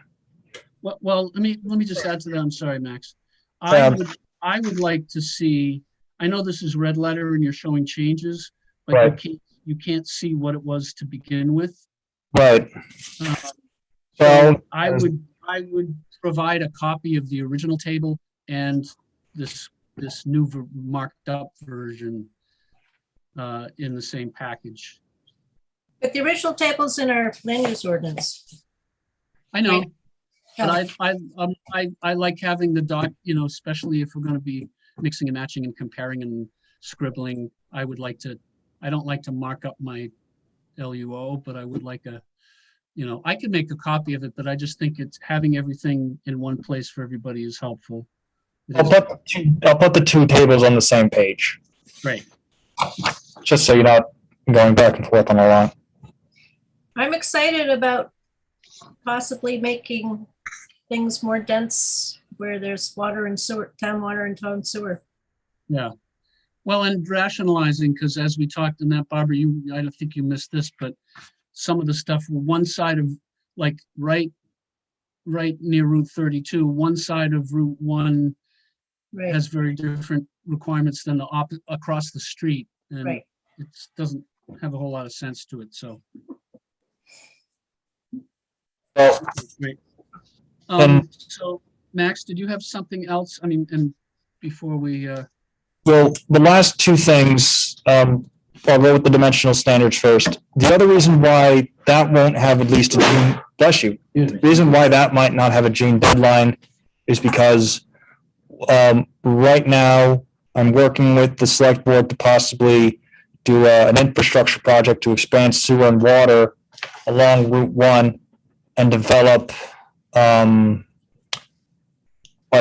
Well, let me just add to that. I'm sorry, Max. I would like to see. I know this is red letter and you're showing changes, but right. you can't see what it was to begin with. Right. So I would provide a copy of the original table and this new marked up version in the same package. But the original table's in our land use ordinance. I know, but I like having the doc, especially if we're going to be mixing and matching and comparing and scribbling. I don't like to mark up my LUO, but I would like I could make a copy of it, but I just think it's having everything in one place for everybody is helpful. I'll put the two tables on the same page. Right. Just so you're not going back and forth on a line. I'm excited about possibly making things more dense where there's water and sewer, town water and town sewer. Yeah. Well, and rationalizing, because as we talked in that, Barbara, I don't think you missed this, but some of the stuff, one side of, like, right near Route 32, one side of Route 1 Right. has very different requirements than across the street. And Right. it doesn't have a whole lot of sense to it, so. Well, Great. Um, So, Max, did you have something else? I mean, and before we, well, the last two things, I'll go with the dimensional standards first. The other reason why that won't have at least a June, bless you. The reason why that might not have a June deadline is because right now I'm working with the select board to possibly do an infrastructure project to expand sewer and water along Route 1 and develop a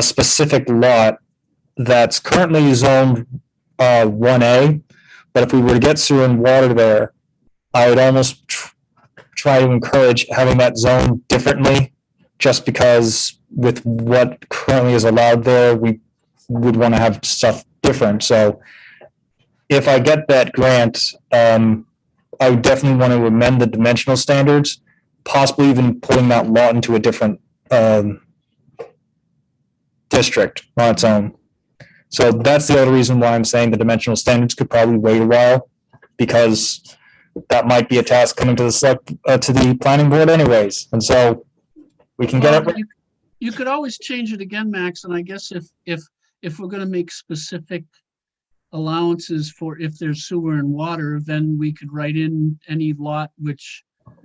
specific lot that's currently zoned 1A, but if we were to get sewer and water there, I would almost try to encourage having that zone differently, just because with what currently is allowed there, we would want to have stuff different. So if I get that grant, I would definitely want to amend the dimensional standards, possibly even putting that lot into a different district on its own. So that's the other reason why I'm saying the dimensional standards could probably wait a while, because that might be a task coming to the planning board anyways. And so we can get it. You could always change it again, Max. And I guess if we're going to make specific allowances for if there's sewer and water, then we could write in any lot which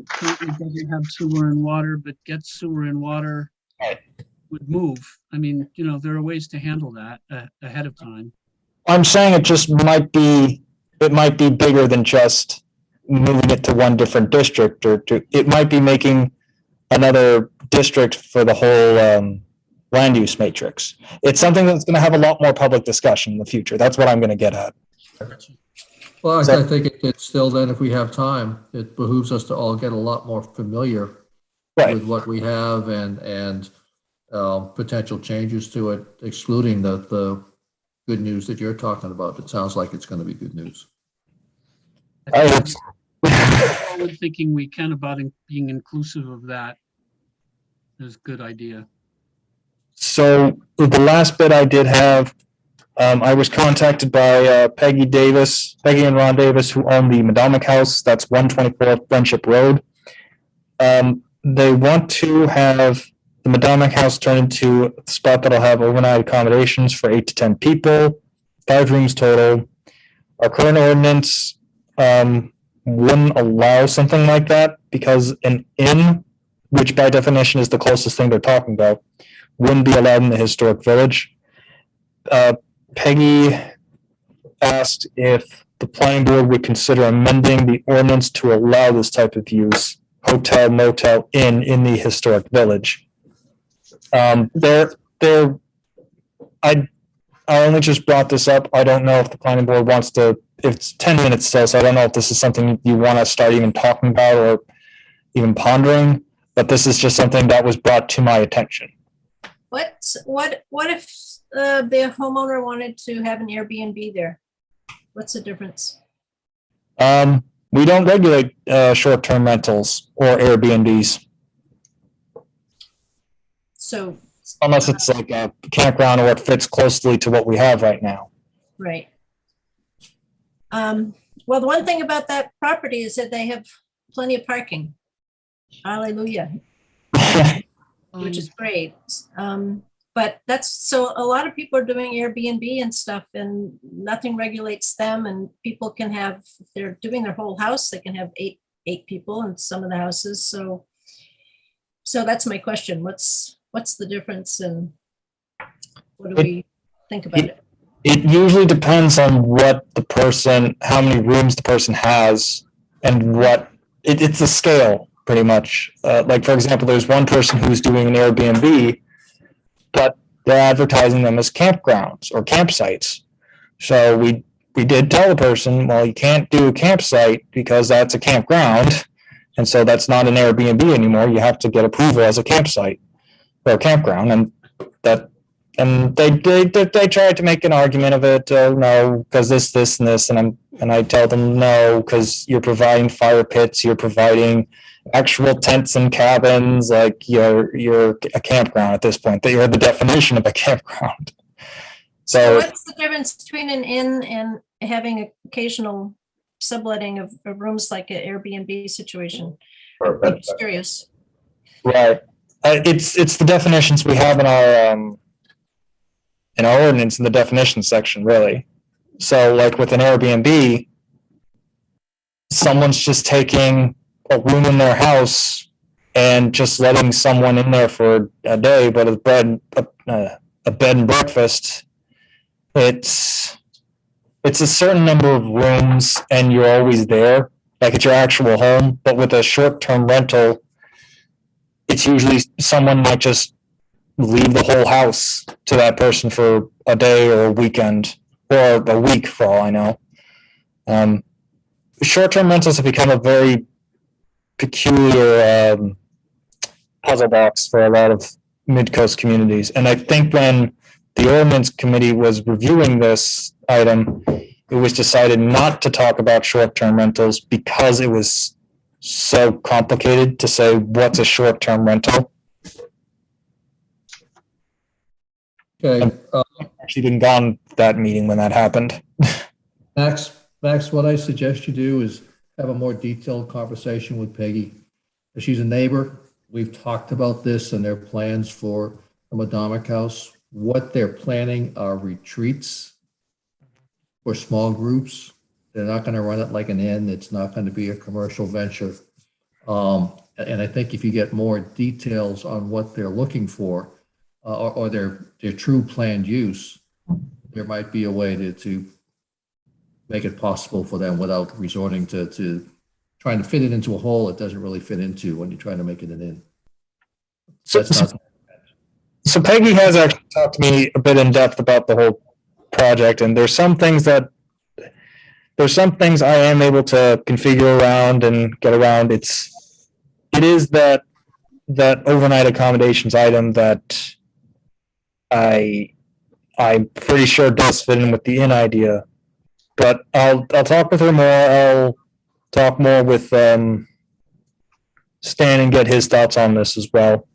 currently doesn't have sewer and water, but gets sewer and water would move. I mean, there are ways to handle that ahead of time. I'm saying it might be bigger than just moving it to one different district, it might be making another district for the whole land use matrix. It's something that's going to have a lot more public discussion in the future. That's what I'm going to get at. Well, I think it's still then, if we have time, it behooves us to all get a lot more familiar with what we have and potential changes to it, excluding the good news that you're talking about. It sounds like it's going to be good news. Forward thinking we can about being inclusive of that is a good idea. So the last bit I did have, I was contacted by Peggy and Ron Davis, who own the Madomic House. That's 124 Friendship Road. They want to have the Madomic House turned into a spot that'll have overnight accommodations for 8 to 10 people, 5 rooms total. Our current ordinance wouldn't allow something like that because an inn, which by definition is the closest thing they're talking about, wouldn't be allowed in the historic village. Peggy asked if the planning board would consider amending the ordinance to allow this type of use, hotel, motel, inn in the historic village. I only just brought this up. I don't know if the planning board wants to, it's 10 minutes still, so I don't know if this is something you want to start even talking about or even pondering, but this is just something that was brought to my attention. What if the homeowner wanted to have an Airbnb there? What's the difference? We don't regulate short-term rentals or Airbnbs. So unless it's like a campground or it fits closely to what we have right now. Right. Well, the one thing about that property is that they have plenty of parking. Hallelujah. Which is great. But that's, so a lot of people are doing Airbnb and stuff and nothing regulates them, and people can have, if they're doing their whole house, they can have eight people in some of the houses. So that's my question. What's the difference and what do we think about it? It usually depends on what the person, how many rooms the person has and what, it's a scale pretty much. Like for example, there's one person who's doing an Airbnb, but they're advertising them as campgrounds or campsites. So we did tell the person, well, you can't do a campsite because that's a campground. And so that's not an Airbnb anymore. You have to get approval as a campsite or a campground. And they tried to make an argument of it. No, because this, and this. And I tell them no, because you're providing fire pits, you're providing actual tents and cabins, like you're a campground at this point. That you're the definition of a campground. So what's the difference between an inn and having occasional subletting of rooms like an Airbnb situation? I'm just curious. Right. It's the definitions we have in our ordinance in the definition section, really. So like with an Airbnb, someone's just taking a room in their house and just letting someone in there for a day, but a bed and breakfast, it's a certain number of rooms and you're always there, like it's your actual home. But with a short-term rental, it's usually someone might just leave the whole house to that person for a day or a weekend or a week for all I know. Short-term rentals have become a very peculiar puzzle box for a lot of mid-coast communities. And I think when the ordinance committee was reviewing this item, it was decided not to talk about short-term rentals because it was so complicated to say what's a short-term rental. Okay, Actually didn't go on that meeting when that happened. Max, what I suggest you do is have a more detailed conversation with Peggy. She's a neighbor. We've talked about this and their plans for the Madomic House. What they're planning are retreats. for small groups. They're not going to run it like an inn. It's not going to be a commercial venture. And I think if you get more details on what they're looking for, or their true planned use, there might be a way to make it possible for them without resorting to trying to fit it into a hole it doesn't really fit into when you're trying to make it an inn. So, That's not, so Peggy has actually talked to me a bit in depth about the whole project, and there's some things I am able to configure around and get around. It is that overnight accommodations item that I'm pretty sure does fit in with the inn idea. But I'll talk with her more. I'll talk more with Stan and get his thoughts on this as well.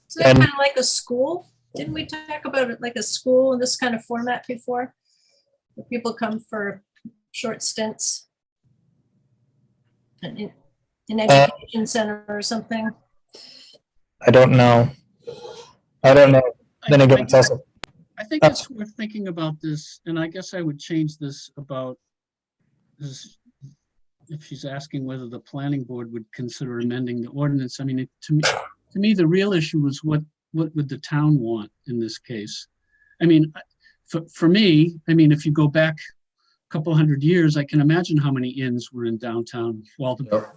Is that kind of like a school? Didn't we talk about it like a school in this kind of format before? Where people come for short stints? An education center or something? I don't know. Then again, it's also. I think it's worth thinking about this, and I guess I would change this about this. If she's asking whether the planning board would consider amending the ordinance, I mean, to me, the real issue is what would the town want in this case? I mean, for me, I mean, if you go back a couple hundred years, I can imagine how many inns were in downtown Waldeboro.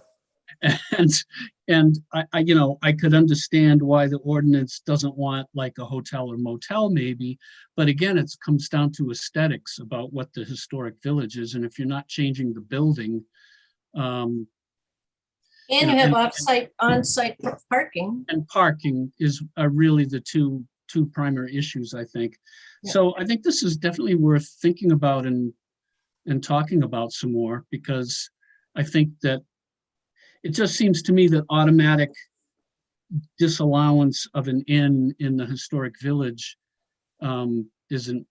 And I could understand why the ordinance doesn't want like a hotel or motel maybe, but again, it comes down to aesthetics about what the historic village is. And if you're not changing the building, And you have on-site parking. and parking are really the two primary issues, I think. Yeah. So I think this is definitely worth thinking about and talking about some more, because I think that it just seems to me that automatic disallowance of an inn in the historic village doesn't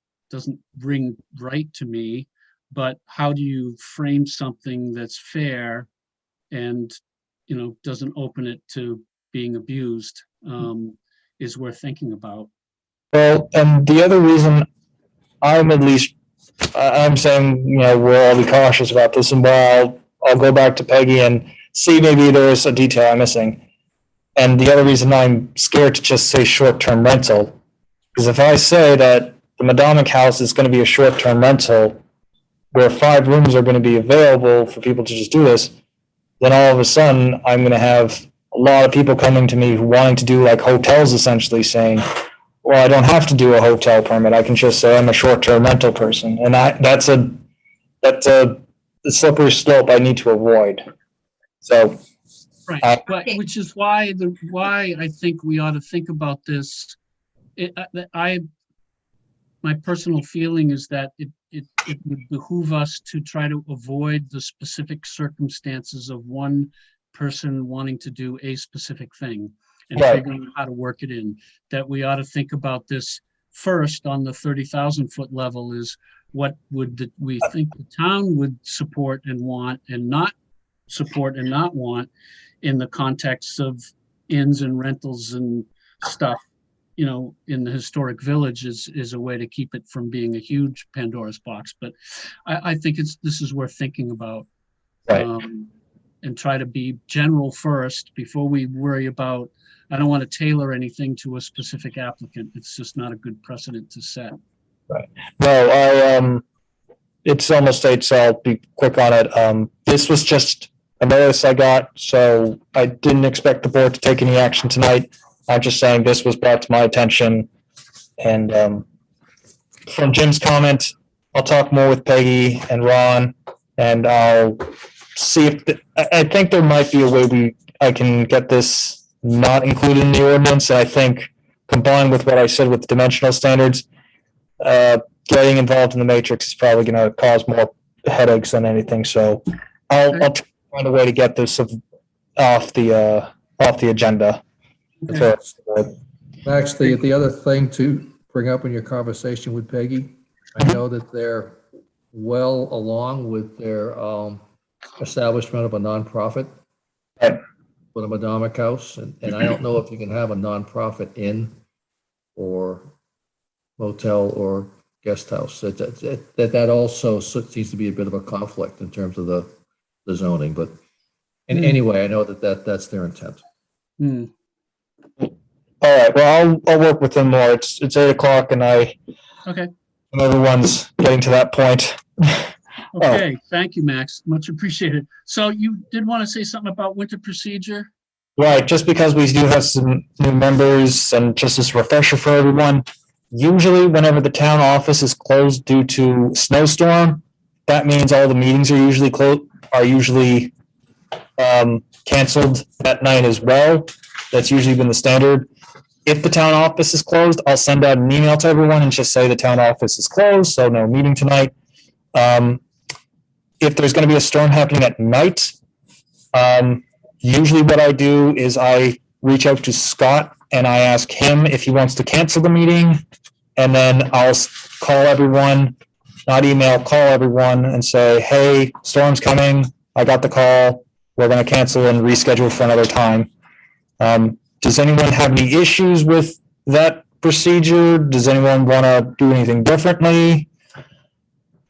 ring right to me. But how do you frame something that's fair and doesn't open it to being abused is worth thinking about. Well, and the other reason I'm saying, we'll all be cautious about this, and I'll go back to Peggy and see maybe there is a detail I'm missing. And the other reason I'm scared to just say short-term rental is if I say that the Madonic house is going to be a short-term rental where 5 rooms are going to be available for people to just do this, then all of a sudden I'm going to have a lot of people coming to me wanting to do like hotels, essentially saying, well, I don't have to do a hotel permit. I can just say I'm a short-term rental person. And that's a slippery slope I need to avoid. So, right, which is why I think we ought to think about this. My personal feeling is that it would behoove us to try to avoid the specific circumstances of one person wanting to do a specific thing and figuring out how to work it in. That we ought to think about this first on the 30,000 foot level is what would we think the town would support and want and not support and not want in the context of inns and rentals and stuff, in the historic village is a way to keep it from being a huge Pandora's box. But I think this is worth thinking about, and try to be general first before we worry about, I don't want to tailor anything to a specific applicant. It's just not a good precedent to set. Right. No, it's almost late, so I'll be quick on it. This was just a notice I got, so I didn't expect the board to take any action tonight. I'm just saying this was brought to my attention. And from Jim's comment, I'll talk more with Peggy and Ron, and I'll see if I think there might be a way I can get this not included in the ordinance. And I think combined with what I said with the dimensional standards, getting involved in the matrix is probably going to cause more headaches than anything. So I'll try to find a way to get this off the agenda. Max, the other thing to bring up in your conversation with Peggy, I know that they're well along with their establishment of a nonprofit for the Madonic House, and I don't know if you can have a nonprofit inn or motel or guest house. That also seems to be a bit of a conflict in terms of the zoning, but anyway, I know that's their intent. Hmm. All right, well, I'll work with them more. It's 8 o'clock and Okay, everyone's getting to that point. okay. Thank you, Max. Much appreciated. So you did want to say something about winter procedure? Right, just because we do have some new members and just as a refresher for everyone, usually whenever the town office is closed due to snowstorm, that means all the meetings are usually canceled that night as well. That's usually been the standard. If the town office is closed, I'll send out an email to everyone and just say the town office is closed, so no meeting tonight. If there's going to be a storm happening at night, usually what I do is I reach out to Scott and I ask him if he wants to cancel the meeting. And then I'll call everyone, not email, call everyone and say, hey, storm's coming. I got the call. We're going to cancel and reschedule for another time. Does anyone have any issues with that procedure? Does anyone want to do anything differently?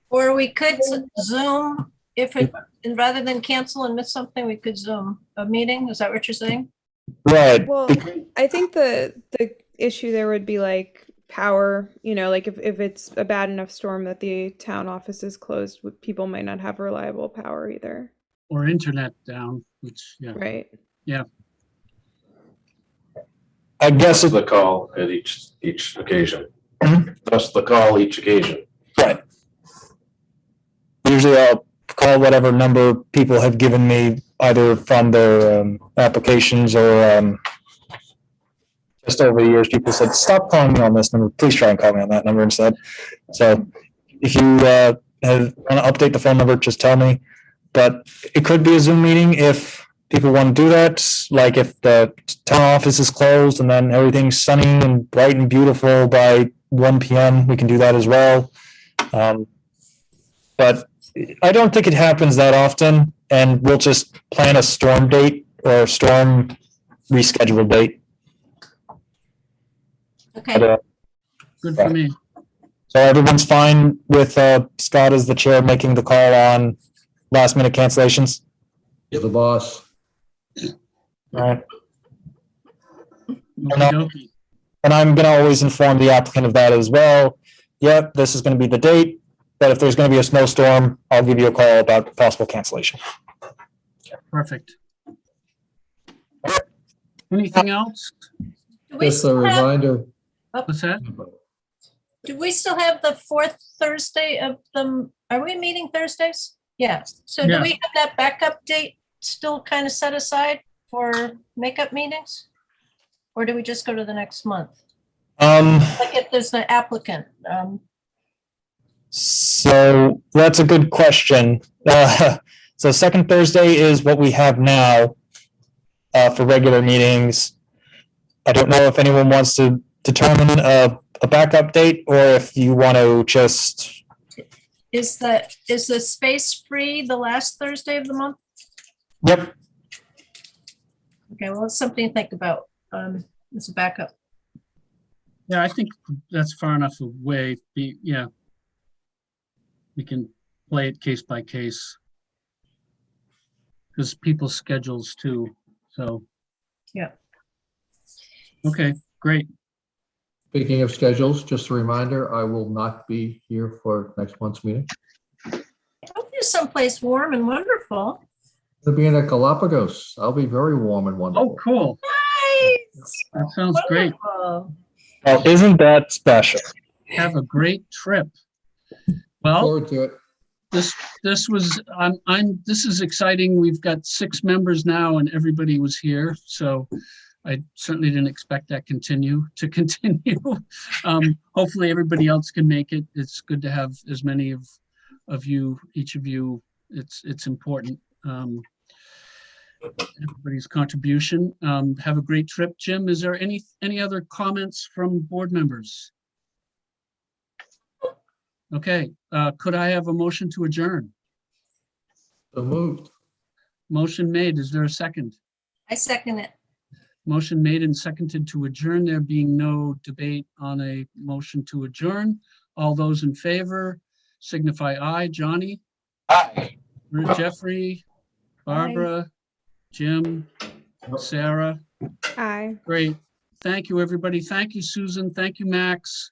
Or we could Zoom and rather than cancel and miss something, we could Zoom a meeting. Is that what you're saying? Right. Well, I think the issue there would be like power, like if it's a bad enough storm that the town office is closed, people might not have reliable power either. Or internet down, which, yeah. Right. Yeah. I guess The call at each occasion. That's the call each occasion. right. Usually I'll call whatever number people have given me, either from their applications or just over the years, people said, stop calling me on this number. Please try and call me on that number instead. So if you want to update the phone number, just tell me. But it could be a Zoom meeting if people want to do that. Like if the town office is closed and then everything's sunny and bright and beautiful by 1 p.m., we can do that as well. But I don't think it happens that often, and we'll just plan a storm date or storm rescheduled date. Okay. But, Good for me. so everyone's fine with Scott as the chair making the call on last minute cancellations? The boss. All right. Okey-dokey. And I'm going to always inform the applicant of that as well. Yep, this is going to be the date, but if there's going to be a snowstorm, I'll give you a call about possible cancellation. Perfect. Anything else? Do we Just a still have, reminder. What's that? do we still have the fourth Thursday of are we meeting Thursdays? Yes. So Yeah. do we have that backup date still kind of set aside for makeup meetings? Or do we just go to the next month? Like if there's an applicant, So that's a good question. So second Thursday is what we have now for regular meetings. I don't know if anyone wants to determine a backup date or if you want to just. is the space free the last Thursday of the month? Yep. Okay, well, it's something to think about. It's a backup. Yeah, I think that's far enough away. Yeah. We can play it case by case. Because people's schedules too, so. Yeah. Okay, great. Speaking of schedules, just a reminder, I will not be here for next month's meeting. Hope you're someplace warm and wonderful. I'll be in the Galapagos. I'll be very warm and Oh, wonderful. cool. Nice. That sounds great. Wonderful. Oh, isn't that special? Have a great trip. Well, Forward to it. this was, this is exciting. We've got 6 members now and everybody was here. So I certainly didn't expect that to continue. Hopefully everybody else can make it. It's good to have as many of you, each of you. It's important. Everybody's contribution. Have a great trip. Jim, is there any other comments from board members? Okay, could I have a motion to adjourn? So moved. Motion made. Is there a second? I second it. Motion made and seconded to adjourn. There being no debate on a motion to adjourn. All those in favor signify aye. Johnny, Aye. Jeffrey, Barbara, Jim, Sarah. Aye. Great. Thank you, everybody. Thank you, Susan. Thank you, Max.